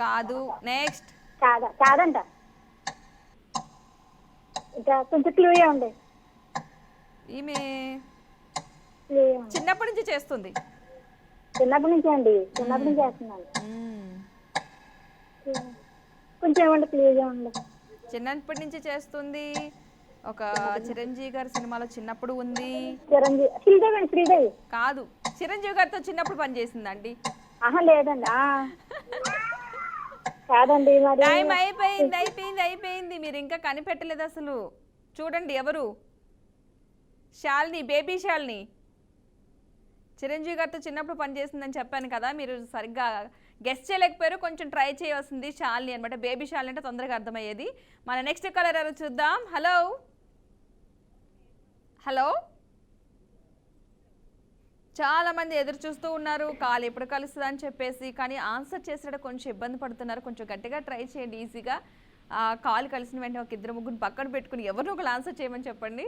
కాదు. నెక్స్ట్. కాదంట. ఇంకా కొంచెం క్లూ ఉంది. ఈమె చిన్నప్పటి నుంచి చేస్తుంది. చిన్నప్పటి నుంచి అండి, చిన్నప్పటి నుంచి చేస్తున్నాను. కొంచెం ఏమండి క్లియర్గా ఉంది. చిన్నప్పటి నుంచి చేస్తుంది. ఒక చిరంజీవి గారి సినిమాలో చిన్నప్పుడు ఉంది. శ్రీదేవి కాదు, చిరంజీవి గారితో చిన్నప్పుడు పనిచేసిందండి. లేదండి, కాదండి. టైం అయిపోయింది. మీరు ఇంకా కనిపెట్టలేదు అసలు. చూడండి ఎవరు? శాలిని, బేబీ శాలిని. చిరంజీవి గారితో చిన్నప్పుడు పనిచేసిందని చెప్పాను కదా, మీరు సరిగ్గా గెస్ట్ చేయలేకపోయారు. కొంచెం ట్రై చేయవలసింది. శాలిని అనమాట, బేబీ శాలిని అంటే తొందరగా అర్థమయ్యేది. మన నెక్స్ట్ కాలర్ ఎవరు చూద్దాం. హలో హలో, చాలా మంది ఎదురు చూస్తూ ఉన్నారు కాల్ ఎప్పుడు కలుస్తుంది అని చెప్పేసి, కానీ ఆన్సర్ చేసేటప్పుడు కొంచెం ఇబ్బంది పడుతున్నారు. కొంచెం గట్టిగా ట్రై చేయండి. ఈజీగా కాల్ కలిసిన వెంటనే ఒక ఇద్దరు ముగ్గురు పక్కన పెట్టుకుని ఎవరినో ఒకరు ఆన్సర్ చేయమని చెప్పండి.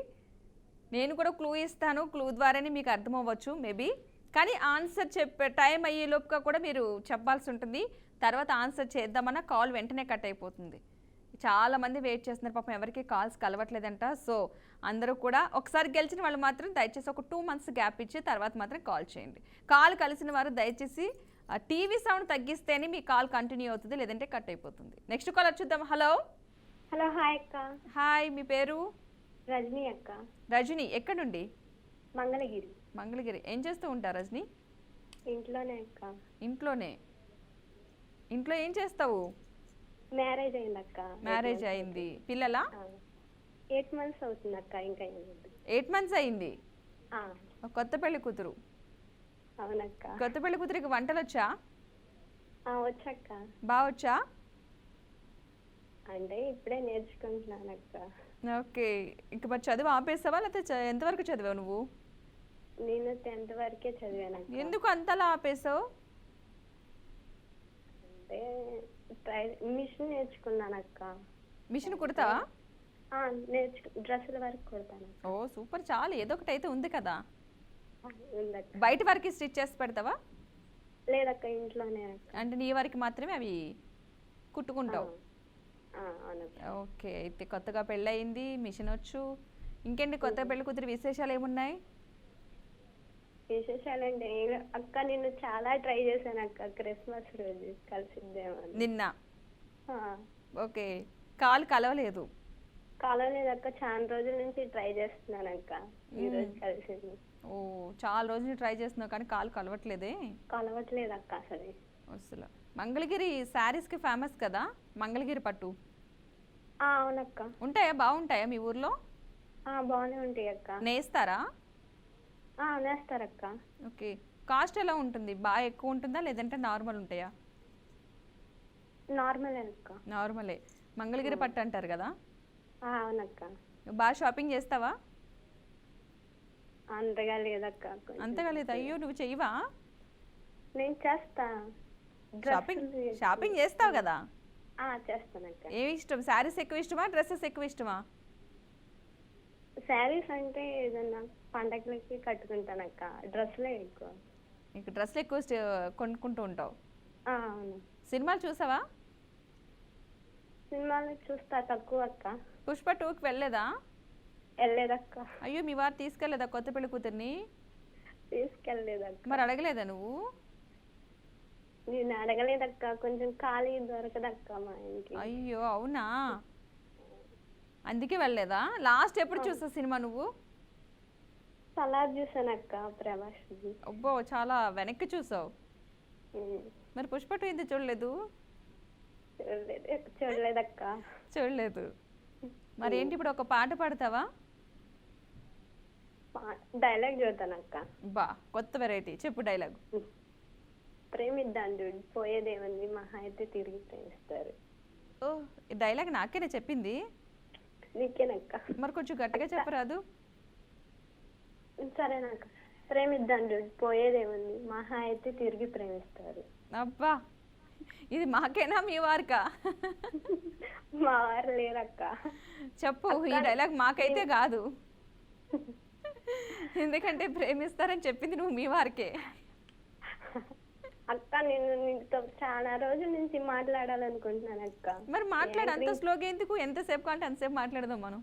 నేను కూడా క్లూ ఇస్తాను, క్లూ ద్వారానే మీకు అర్థమవ్వచ్చు మేబీ. కానీ ఆన్సర్ చెప్పే టైం అయ్యేలోపుగా కూడా మీరు చెప్పాల్సి ఉంటుంది. తర్వాత ఆన్సర్ చేద్దామన్నా కాల్ వెంటనే కట్ అయిపోతుంది. చాలామంది వెయిట్ చేస్తున్నారు, పాపం ఎవరికి కాల్స్ కలవట్లేదంట. సో అందరూ కూడా ఒకసారి గెలిచిన వాళ్ళు మాత్రం దయచేసి ఒక 2 months గ్యాప్ ఇచ్చి తర్వాత మాత్రం కాల్ చేయండి. కాల్ కలిసిన వారు దయచేసి ఆ టీవీ సౌండ్ తగ్గిస్తేనే మీ కాల్ కంటిన్యూ అవుతుంది, లేదంటే కట్ అయిపోతుంది. నెక్స్ట్ కాలర్ చూద్దాం. హలో హలో హాయ్ అక్క. హాయ్, మీ పేరు? రజనీ అక్క. రజని, ఎక్కడ నుండి? మంగళగిరి. మంగళగిరి. ఏం చేస్తూ ఉంటారు రజని? ఇంట్లోనే అక్క. ఇంట్లోనే. ఇంట్లో ఏం చేస్తావు? మ్యారేజ్ అయింది అక్క. మ్యారేజ్ అయింది. పిల్లలా? 8 months అవుతుంది అక్క. ఇంకా 8 months అయింది. ఒక కొత్త పెళ్లి కూతురు. అవునక్క. కొత్త పెళ్లి కూతురికి వంటలు వచ్చా? వచ్చక్క. బాగా వచ్చా? అంటే ఇప్పుడే నేర్చుకుంటున్నాను అక్క. ఓకే. ఇంక మరి చదువు ఆపేసావా, లేకపోతే ఎంతవరకు చదివావు నువ్వు? నేను 10th వరకే చదివాను అక్క. ఎందుకు అంతలా ఆపేసావు? అంటే మిషన్ నేర్చుకున్నాను అక్క. మిషన్ కుడతావా? డ్రెస్సుల వరకు కుడతాను. ఓ సూపర్, చాలు, ఏదో ఒకటి అయితే ఉంది కదా. ఉందక్క. బయట వరకు స్టిచ్ చేసి పెడతావా? లేదక్క, ఇంట్లోనే అక్క. అంటే నీ వరకు మాత్రమే అవి కుట్టుకుంటావు? అవునక్క. ఓకే. అయితే కొత్తగా పెళ్ళయింది, మిషన్ వచ్చు. ఇంకేంటి కొత్త పెళ్లి కూతురు విశేషాలు ఏమున్నాయి? విశేషాలంటే అక్క, నిన్ను చాలా ట్రై చేశాను అక్క. క్రిస్మస్ రోజు కలిసిద్దామని. నిన్న? ఓకే. కాల్ కలవలేదు? కలవలేదక్క, చాలా రోజుల నుంచి ట్రై చేస్తున్నాను అక్క. ఈ రోజు కలిసింది. ఓ, చాలా రోజులు ట్రై చేస్తున్నావు కానీ కాల్ కలవట్లేదే? కలవట్లేదు అక్క అసలు. అసలు మంగళగిరి శారీస్కి ఫేమస్ కదా, మంగళగిరి పట్టు. అవునక్క. ఉంటాయా, బాగుంటాయా మీ ఊర్లో? బాగానే ఉంటాయి అక్క. నేస్తారా? నేస్తారక్క. ఓకే. కాస్ట్ ఎలా ఉంటుంది? బాగా ఎక్కువ ఉంటుందా, లేదంటే నార్మల్ ఉంటాయా? నార్మల్ అక్క. నార్మలే. మంగళగిరి పట్టు అంటారు కదా. అవునక్క. బాగా షాపింగ్ చేస్తావా? అంతగా లేదక్క. అంతగా లేదు. అయ్యో, నువ్వు చెయ్యవా? నేను చేస్తా. షాపింగ్ చేస్తావు కదా. చేస్తానక్క. ఏమి ఇష్టం? శారీస్ ఎక్కువ ఇష్టమా, డ్రెస్సెస్ ఎక్కువ ఇష్టమా? శారీస్ అంటే ఏదన్నా పండగలకి కట్టుకుంటానక్క. డ్రెస్లే ఎక్కువ. నీకు డ్రెస్లు ఎక్కువ కొనుక్కుంటూ ఉంటావు. అవును. సినిమాలు చూసావా? సినిమాలు చూస్తా, తక్కువ అక్క. పుష్ప 2కి వెళ్ళలేదా? వెళ్ళలేదక్క. అయ్యో, మీ వారు తీసుకెళ్ళలేదా కొత్త పెళ్లి కూతుర్ని? తీసుకెళ్ళలేదక్క. మరి అడగలేదా నువ్వు? నేను అడగలేదక్క, కొంచెం ఖాళీ దొరకదక్క మా ఇంటికి. అయ్యో, అవునా? అందుకే వెళ్ళలేదా? లాస్ట్ ఎప్పుడు చూసావు సినిమా నువ్వు? సలార్ చూసానక్క, ప్రభాస్. అబ్బో, చాలా వెనక్కి చూసావు. మరి పుష్ప 2 ఎందుకు చూడలేదు? చూడలేదక్క. చూడలేదు. మరి ఏంటి, ఇప్పుడు ఒక పాట పాడతావా? డైలాగ్ చూద్దానక్క. బా, కొత్త వెరైటీ చెప్పు డైలాగ్. ప్రేమిద్దాం చూడు, పోయేదేముంది, మహా అయితే తిరిగి ప్రేమిస్తారు. ఓ, ఈ డైలాగ్ నాకేనే చెప్పింది? నీకేనక్క. మరి కొంచెం గట్టిగా చెప్పరాదు? సరేనక్క. ప్రేమిద్దాం చూడు, పోయేదేముంది, మహా అయితే తిరిగి ప్రేమిస్తారు. అబ్బా, ఇది మాకేనా మీ వారికా? మా వారు లేరక్క. చెప్పు, ఈ డైలాగ్ మాకైతే కాదు. ఎందుకంటే ప్రేమిస్తారని చెప్పింది నువ్వు మీ వారికే. అక్క, నేను నీతో చాలా రోజుల నుంచి మాట్లాడాలనుకుంటున్నాను అక్క. మరి మాట్లాడు, అంత స్లోగా ఎందుకు? ఎంతసేపు కావాలంటే అంతసేపు మాట్లాడదాం మనం.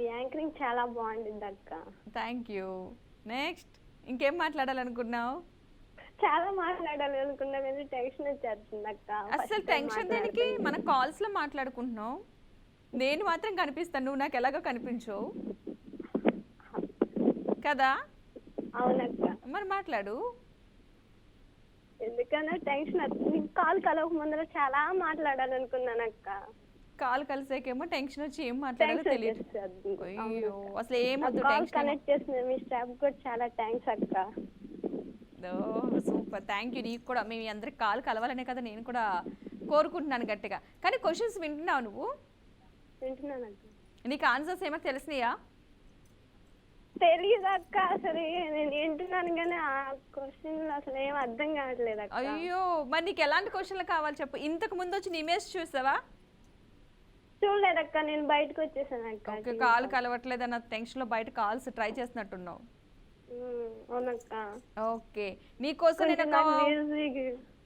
యాంకరింగ్ చాలా బాగుంటుంది అక్క. Thank you. నెక్స్ట్, ఇంకేం మాట్లాడాలనుకున్నావు? చాలా మాట్లాడాలి అనుకున్నా కానీ టెన్షన్ వచ్చేస్తుంది అక్క. అసలు టెన్షన్ దేనికి? మన కాల్స్ లో మాట్లాడుకుంటున్నావు. నేను మాత్రం కనిపిస్తాను, నువ్వు నాకు ఎలాగో కనిపించవు కదా. అవునక్క. మరి మాట్లాడు. ఎందుకన్నా టెన్షన్ వస్తుంది. కాల్ కలవక ముందర చాలా మాట్లాడాలనుకున్నాను అక్క. కాల్ కలిసాకేమో టెన్షన్ వచ్చి ఏం మాట్లాడాలో తెలియదు. అయ్యో, అసలు ఏమొద్దు టెన్షన్. కనెక్ట్ చేసిన మీ స్టాఫ్ కూడా చాలా థ్యాంక్స్ అక్క. Super, thank you. నీకు కూడా, మేము అందరికి కాల్ కలవాలనే కదా నేను కూడా కోరుకుంటున్నాను గట్టిగా. కానీ క్వశ్చన్స్ వింటున్నావు నువ్వు? వింటున్నాను అక్క. నీకు ఆన్సర్స్ ఏమో తెలిసినాయా? తెలియదు అక్క. అసలు నేను వింటున్నాను కానీ ఆ క్వశ్చన్లు అసలు ఏం అర్థం కావట్లేదు అక్క. అయ్యో, మరి నీకు ఎలాంటి క్వశ్చన్లు కావాలి చెప్పు. ఇంతకు ముందు వచ్చి నీ ఇమేజ్ చూసావా? చూడలేదక్క, నేను బయటకు వచ్చేసాను అక్క. కాల్ కలవట్లేదు అన్న టెన్షన్ లో బయట కాల్స్ ట్రై చేస్తున్నట్టున్నావు. అవునక్క. ఓకే, నీకోసం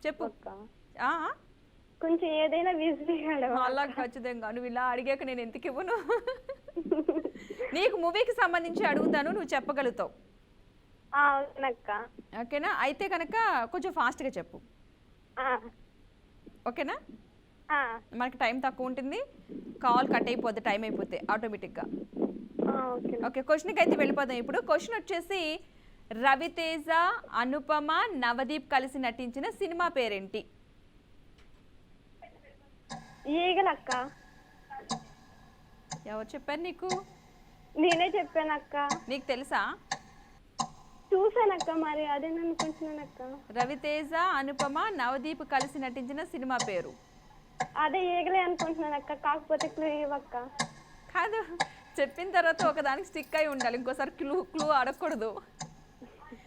చెప్పు. కొంచెం ఏదైనా అలా ఖచ్చితంగా. నువ్వు ఇలా అడిగాక నేను ఎందుకు ఇవ్వను? నీకు మూవీకి సంబంధించి అడుగుతాను, నువ్వు చెప్పగలుగుతావు. ఓకేనక్క. ఓకేనా? అయితే కనుక కొంచెం ఫాస్ట్గా చెప్పు. ఆ, ఓకేనా? ఆ, మనకి టైం తక్కువ ఉంటుంది, కాల్ కట్ అయిపోద్ది టైం అయిపోతే ఆటోమేటిక్గా. ఓకే. ఓకే, క్వశ్చన్కి అయితే వెళ్ళిపోదాం. ఇప్పుడు క్వశ్చన్ వచ్చేసి రవితేజ, అనుపమ, నవదీప్ కలిసి నటించిన సినిమా పేరేంటి? ఈగలక్క. ఎవరు చెప్పారు నీకు? నేనే చెప్పానక్క. నీకు తెలుసా? చూసానక్క, మరి అదే అనుకుంటున్నానక్క. రవితేజ, అనుపమ, నవదీప్ కలిసి నటించిన సినిమా పేరు అదే ఈగలే అనుకుంటున్నానక్క, కాకపోతే క్లూ ఇవ్వక్క. కాదు, చెప్పిన తర్వాత ఒకదానికి స్టిక్ అయి ఉండాలి, ఇంకోసారి క్లూ అడగకూడదు.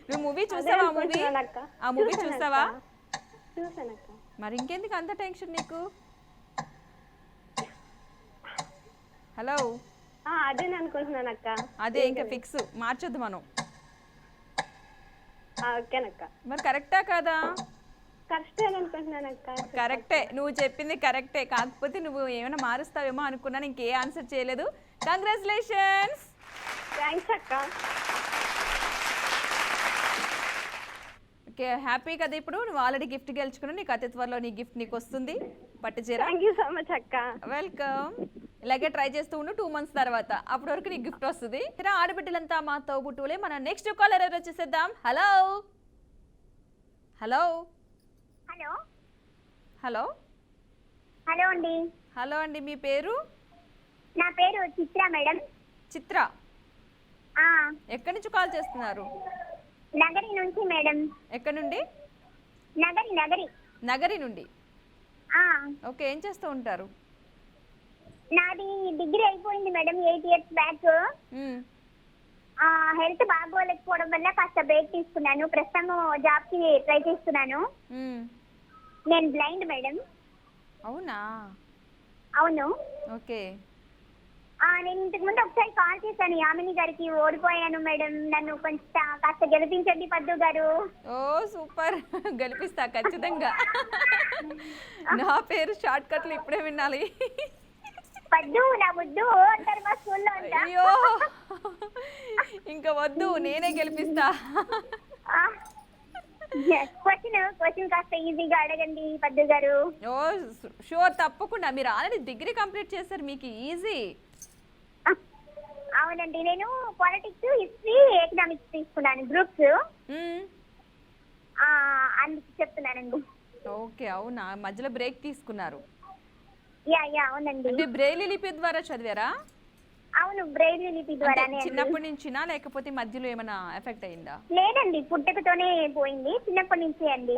నువ్వు మూవీ చూసావా? ఆ మూవీ చూసావా? చూసానక్క. మరి ఇంకెందుకు అంత టెన్షన్ నీకు? హలో, అదే అనుకుంటున్నానక్క. అదే ఇంకా ఫిక్స్, మార్చొద్దు మనం. ఓకేనక్క. మరి కరెక్టా కాదా? కరెక్టే అనుకుంటున్నానక్క. కరెక్టే, నువ్వు చెప్పింది కరెక్టే, కాకపోతే నువ్వు ఏమైనా మారుస్తావేమో అనుకున్నాను, ఇంకే ఆన్సర్ చేయలేదు. కంగ్రాచులేషన్స్. థ్యాంక్స్ అక్క. ఓకే, హ్యాపీ కదా? ఇప్పుడు నువ్వు ఆల్రెడీ గిఫ్ట్ గెలుచుకున్నావు, నీకు అతి త్వరలో నీ గిఫ్ట్ నీకు వస్తుంది, పట్టు చీర. థ్యాంక్ యూ సో మచ్ అక్క. వెల్కమ్. ఇలాగే ట్రై చేస్తూ ఉండు, 2 months తర్వాత, అప్పటి వరకు నీకు గిఫ్ట్ వస్తుంది. ఆడబిడ్డలంతా మా తోబుట్టువులే. మన నెక్స్ట్ కాలర్ ఎవరు వచ్చేసేద్దాం. Hello hello hello hello hello అండి. హలో అండి, మీ పేరు? నా పేరు చిత్ర మేడం. చిత్ర. ఆ, ఎక్కడి నుంచి కాల్ చేస్తున్నారు? నగరి నుంచి మేడం. ఎక్కడి నుండి? నగరి నగరి. నగరి నుండి. ఆ, ఓకే, ఏం చేస్తూ ఉంటారు? నాది డిగ్రీ అయిపోయింది మేడం 8 years బ్యాక్. హెల్త్ బాగోలేకపోవడం వల్ల కాస్త బ్రేక్ తీసుకున్నాను. ప్రస్తుతం జాబ్ కి ట్రై చేస్తున్నాను. నేను బ్లైండ్ మేడం. అవునా? అవును. ఓకే. నేను ఇంతకు ముందు ఒకసారి కాల్ చేశాను యామిని గారికి, ఓడిపోయాను మేడం. నన్ను కొంచెం కాస్త గెలిపించండి పద్దు గారు. ఓ సూపర్, గెలిపిస్తా ఖచ్చితంగా. నా పేరు షార్ట్ కట్లు ఇప్పుడే వినాలి. పద్దు నా ముద్దు అంటారు మా స్కూల్లో అంట. అయ్యో, ఇంకా వద్దు, నేనే గెలిపిస్తా. క్వశ్చన్ కాస్త ఈజీగా అడగండి పద్దు గారు. ఓ షూర్, తప్పకుండా. మీరు ఆల్రెడీ డిగ్రీ కంప్లీట్ చేశారు, మీకు ఈజీ. అవునండి, నేను పాలిటిక్స్, హిస్టరీ, ఎకనామిక్స్ తీసుకున్నాను గ్రూప్స్. అందుకు చెప్తున్నానండి. ఓకే, అవునా? మధ్యలో బ్రేక్ తీసుకున్నారు? యా యా అవునండి. అంటే బ్రెయిలీ లిపి ద్వారా చదివారా? అవును, బ్రెయిలీ లిపి ద్వారానే. చిన్నప్పటి నుంచినా లేకపోతే మధ్యలో ఏమైనా ఎఫెక్ట్ అయిందా? లేదండి, పుట్టుకతోనే పోయింది, చిన్నప్పటి నుంచి అండి.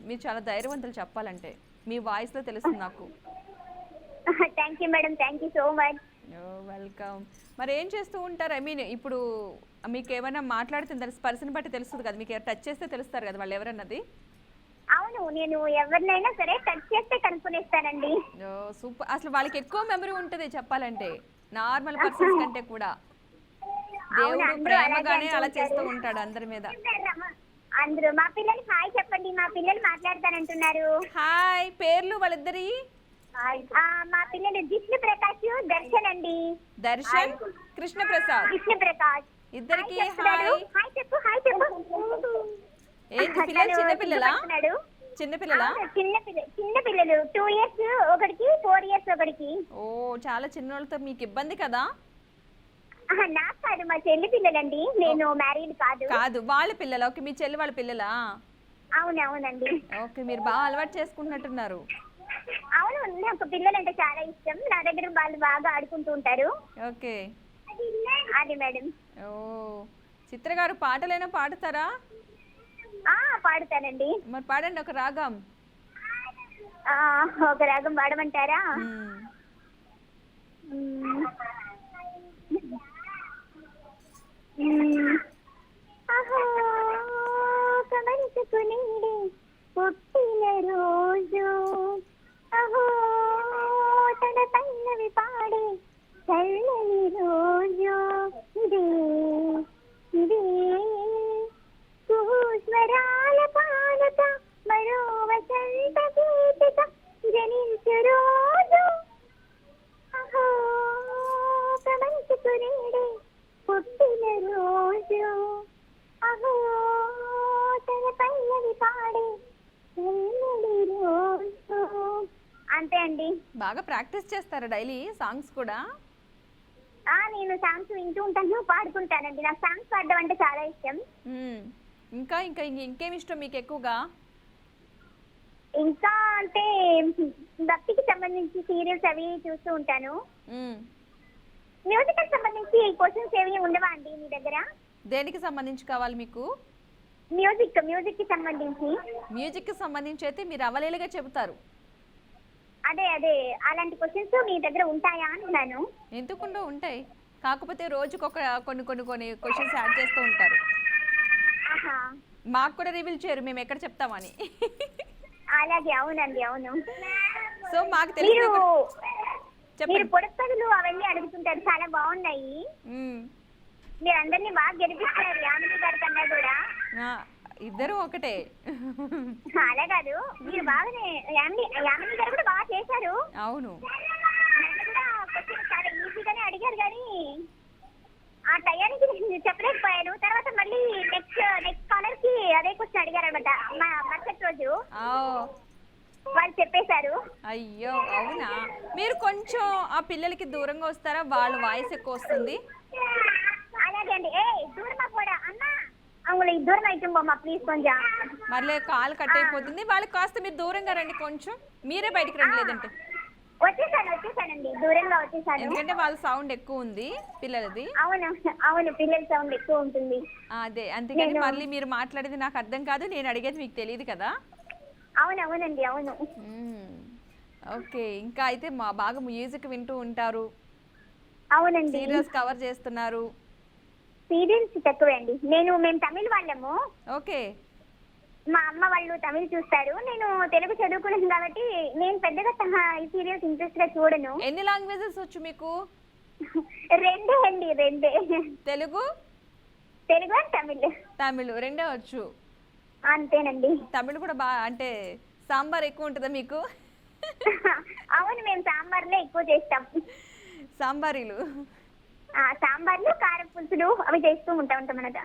మీరు చాలా ధైర్యవంతులు చెప్పాలంటే, మీ వాయిస్ లో తెలుస్తుంది నాకు. Thank you madam, thank you so much. Welcome. మరి ఏం చేస్తూ ఉంటారు? ఐ మీన్ ఇప్పుడు మీకు ఏమైనా మాట్లాడుతుందా? పర్సన్ బట్టి తెలుస్తుంది కదా, మీకు టచ్ చేస్తే తెలుస్తారు కదా వాళ్ళు ఎవరన్నది. అవును, నేను ఎవరినైనా సరే టచ్ చేస్తే కనుక్కునేస్తానండి. సూపర్. అసలు వాళ్ళకి ఎక్కువ మెమరీ ఉంటుంది చెప్పాలంటే, నార్మల్ పర్సన్స్ కంటే కూడా. దేవుడు ప్రేమగానే అలా చేస్తూ ఉంటాడు అందరి మీద. అందరూ మా పిల్లలు హాయ్ చెప్పండి. మా పిల్లలు మాట్లాడతానంటున్నారు. హాయ్. పేర్లు వాళ్ళిద్దరి? మా పిల్లలు జిష్ణు ప్రకాష్, దర్శన్ అండి. దర్శన్, కృష్ణ ప్రసాద్. కృష్ణ ప్రకాష్ ఇద్దరికి హాయ్. హాయ్ చెప్పు, హాయ్ చెప్పు. ఏంటి పిల్లలు? చిన్నపిల్లలా? చిన్నపిల్లలా? చిన్న పిల్లలు 2 years ఒకటికి, 4 years ఒకటికి. ఓ, చాలా చిన్నోళ్ళతో మీకు ఇబ్బంది కదా? నాకు కాదు, మా చెల్లి పిల్లలండి. నేను మ్యారీడ్ కాదు. కాదు, వాళ్ళ పిల్లలా? ఓకే, మీ చెల్లి వాళ్ళ పిల్లలా? అవునవునండి. ఓకే, మీరు బాగా అలవాటు చేసుకుంటున్నట్టున్నారు. అవును, నాకు పిల్లలంటే చాలా ఇష్టం. నా దగ్గర వాళ్ళు బాగా ఆడుకుంటూ ఉంటారు. ఓకే, అది మేడం. ఓ, చిత్ర గారు పాటలైనా పాడతారా? పాడుతానండి. మరి పాడండి ఒక రాగం. ఒక రాగం పాడమంటారా? గమనించుకునేది పుట్టిన రోజు, అహో తన పల్లవి పాడే చల్లని రోజు, ఇదే ఇదే స్వరాల పాలక మరో వసంత గీతిక జనించు రోజు, అహో గమనించుకునేది పుట్టిన రోజు. అహో తన పల్లవి పాడే వెన్నెలి రోజు. అంతే అండి. బాగా ప్రాక్టీస్ చేస్తారా డైలీ సాంగ్స్ కూడా? నేను సాంగ్స్ వింటూ ఉంటాను, పాడుకుంటానండి. నాకు సాంగ్స్ పాడడం అంటే చాలా ఇష్టం. ఇంకా ఇంకా ఇంకేమి ఇష్టం మీకు ఎక్కువగా? ఇంకా అంటే భక్తికి సంబంధించి సీరియల్స్ అవి చూస్తూ ఉంటాను. మ్యూజిక్ కి సంబంధించి క్వశ్చన్స్ ఏవి ఉండవా అండి మీ దగ్గర? దేనికి సంబంధించి కావాలి మీకు? మ్యూజిక్ కి సంబంధించి. మ్యూజిక్ కి సంబంధించి అయితే మీరు అవలేలుగా చెబుతారు. అదే అలాంటి క్వశ్చన్స్ మీ దగ్గర ఉంటాయా అంటున్నాను. ఎందుకుండా ఉంటాయి, కాకపోతే రోజుకు ఒక కొన్ని క్వశ్చన్స్ యాడ్ చేస్తూ ఉంటారు. ఆహా, మాకు కూడా రివీల్ చేయరు మేము ఎక్కడ చెప్తామని. అలాగే, అవునండి, అవును. సో మాకు మీరు చెప్పండి. పొడపదులు అవన్నీ అడుగుతుంటారు, చాలా బాగున్నాయి. మీరు అందరినీ బాగా గెలిపిస్తారు, యామిని గారి కన్నా కూడా. ఇద్దరు ఒకటే. అలా కాదు, మీరు బాగానే యామిని గారు కూడా బాగా చేశారు. అవును, నన్ను కూడా క్వశ్చన్ చాలా ఈజీగానే అడిగారు, కానీ ఆ టయానికి నేను చెప్పలేకపోయాను. తర్వాత మళ్ళీ నెక్స్ట్ కాలర్ కి అదే క్వశ్చన్ అడిగారు అనమాట. మరుసటి రోజు వాళ్ళు చెప్పేశారు. అయ్యో అవునా? మీరు కొంచెం ఆ పిల్లలకి దూరంగా వస్తారా? వాళ్ళ వాయిస్ ఎక్కువ వస్తుంది. అలాగే అండి. దూరమా కూడా అన్న, அவங்களுக்கு దూరం అయితుంబమ్మా, ప్లీజ్ కొంచెం. మళ్ళీ కాల్ కట్ అయిపోతుంది. వాళ్ళకి కాస్త మీరు దూరంగా రండి, కొంచెం మీరే బయటికి రండి. లేదంటే వచ్చేసానండి, దూరంగా వచ్చేసాను. ఎందుకంటే వాళ్ళ సౌండ్ ఎక్కువ ఉంది పిల్లలది. అవును, పిల్లల సౌండ్ ఎక్కువ ఉంటుంది. అదే, అందుకని మళ్ళీ మీరు మాట్లాడేది నాకు అర్థం కాదు, నేను అడిగేది మీకు తెలియదు కదా. అవునండి, అవును. ఓకే, ఇంకా అయితే బాగా మ్యూజిక్ వింటూ ఉంటారు. అవునండి. సీరియల్స్ కవర్ చేస్తున్నారు. సీరియల్స్ తక్కువే అండి. మేము తమిళ వాళ్ళము. ఓకే. మా అమ్మ వాళ్ళు తమిళ చూస్తారు, నేను తెలుగు చదువుకున్నాను కాబట్టి నేను పెద్దగా సీరియల్స్ ఇంట్రెస్ట్ గా చూడను. ఎన్ని లాంగ్వేజెస్ వచ్చు మీకు? రెండే అండి, రెండే. తెలుగు తమిళ్ రెండే వచ్చు. అంతేనండి. తమిళ్ కూడా బాగా, అంటే సాంబార్ ఎక్కువ ఉంటుందా మీకు? అవును, మేము సాంబార్లే ఎక్కువ చేస్తాం. సాంబారీలు, సాంబార్లు, కారం పులుసులు అవి చేస్తూ ఉంటాం అన్నమాట.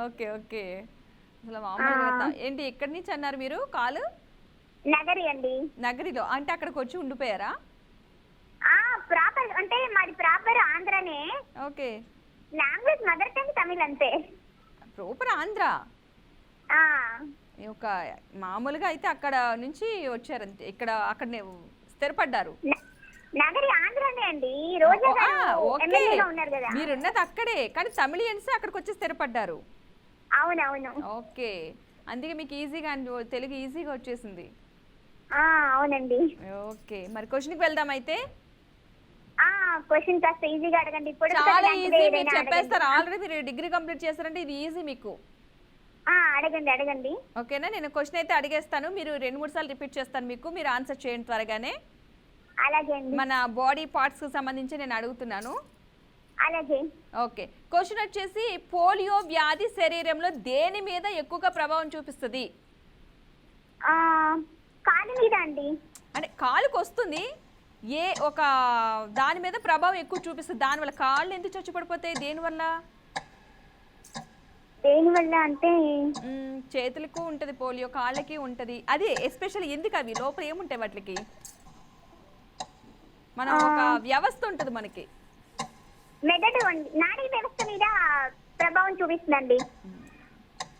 ఓకే. అసలు మామూలుగా ఏంటి, ఎక్కడి నుంచి అన్నారు మీరు కాలు? నగరి అండి. నగరిలో అంటే అక్కడికి వచ్చి ఉండిపోయారా? ప్రాపర్ అంటే మాది ప్రాపర్ ఆంధ్రానే. Okay. Language mother tongue Tamil అంతే. ప్రాపర్ ఆంధ్ర. ఒక మామూలుగా అయితే అక్కడ నుంచి వచ్చారంతే, అక్కడనే స్థిరపడ్డారు. నగరి ఆంధ్రానే అండి. రోజా ఎమ్మెల్యేగా ఉన్నారు కదా. మీరున్నది అక్కడే, కానీ తమిళియన్స్ అక్కడికి వచ్చి స్థిరపడ్డారు. అవునవును. ఓకే, అందుకే మీకు ఈజీగా తెలుగు ఈజీగా వచ్చేసింది. అవునండి. ఓకే, మరి క్వశ్చన్కి వెళ్దాం అయితే. క్వశ్చన్ కాస్త ఈజీగా అడగండి. చాలా ఈజీ, మీరు చెప్పేస్తారు. ఆల్రెడీ మీరు డిగ్రీ కంప్లీట్ చేస్తారంటే ఇది ఈజీ మీకు. అడగండి. ఓకేనా? నేను క్వశ్చన్ అయితే అడిగేస్తాను, మీరు 2-3 సార్లు రిపీట్ చేస్తాను మీకు, మీరు ఆన్సర్ చేయండి త్వరగానే. అలాగే అండి. మన బాడీ పార్ట్స్ కి సంబంధించి నేను అడుగుతున్నాను. అలాగే. ఓకే, క్వశ్చన్ వచ్చేసి పోలియో వ్యాధి శరీరంలో దేని మీద ఎక్కువగా ప్రభావం చూపిస్తుంది? కాలు మీద అండి. అంటే కాలుకి వస్తుంది, ఏ ఒక దాని మీద ప్రభావం ఎక్కువ చూపిస్తుంది. దానివల్ల కాళ్ళు ఎందుకు చచ్చిపడిపోతాయి? దేనివల్ల అంటే చేతులకు ఉంటది పోలియో, కాళ్ళకి ఉంటది. అది ఎస్పెషల్ ఎందుకు? అవి లోపల ఏముంటాయి వాటికి? మనం ఒక వ్యవస్థ ఉంటది మనకి, మెదడు నాడీ వ్యవస్థ మీద ప్రభావం చూపిస్తుందండి.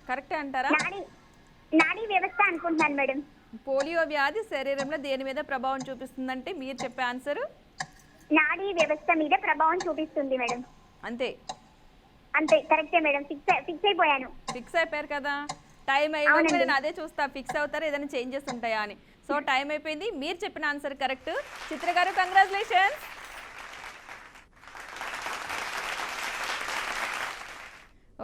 కరెక్టే అంటారా? నాడీ వ్యవస్థ అనుకుంటున్నాను మేడం. పోలియో వ్యాధి శరీరంలో దేని మీద ప్రభావం చూపిస్తుందంటే మీరు చెప్పే ఆన్సర్ నాడీ వ్యవస్థ మీద ప్రభావం చూపిస్తుంది మేడం. అంతే కరెక్టే మేడం. ఫిక్స్ అయిపోయాను. ఫిక్స్ అయిపోయారు కదా. టైం అయిపోయింది, నేను అదే చూస్తా ఫిక్స్ అవుతారా ఏదైనా చేంజెస్ ఉంటాయా అని. సో టైం అయిపోయింది, మీరు చెప్పిన ఆన్సర్ కరెక్ట్. చిత్ర గారు కంగ్రాచులేషన్స్.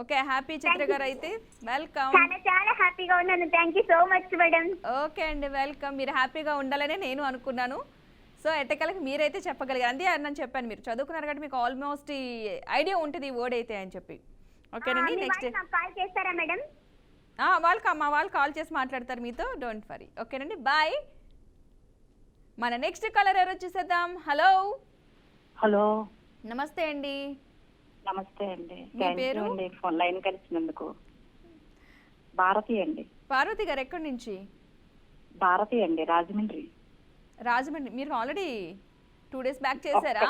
ఓకే, హ్యాపీ చిత్ర గారు అయితే. వెల్కమ్. చాలా హ్యాపీగా ఉన్నాను. Thank you so much madam. Okay అండి, వెల్కమ్. మీరు హ్యాపీగా ఉండాలనే నేను అనుకున్నాను. సో ఎట్టకలకి మీరైతే చెప్పగలిగారు. అంతే అని చెప్పాను, మీరు చదువుకున్నారు కాబట్టి మీకు ఆల్మోస్ట్ ఐడియా ఉంటుంది ఈ వర్డ్ అయితే అని చెప్పి. ఓకేనండి, నెక్స్ట్ కాల్ చేస్తారా మేడం? వాళ్ళు కాల్ చేసి మాట్లాడతారు మీతో, డోంట్ వరీ. ఓకేనండి, బాయ్. మన నెక్స్ట్ కాలర్ ఎవరు వచ్చేసేద్దాం. హలో. నమస్తే అండి. నమస్తే అండి. మీ పేరు? Phone line కలిసినందుకు. భారతి అండి. పార్వతి గారు ఎక్కడి నుంచి? భారతి అండి, రాజమండ్రి. రాజమండ్రి. మీరు ఆల్రెడీ 2 days బ్యాక్ చేశారా?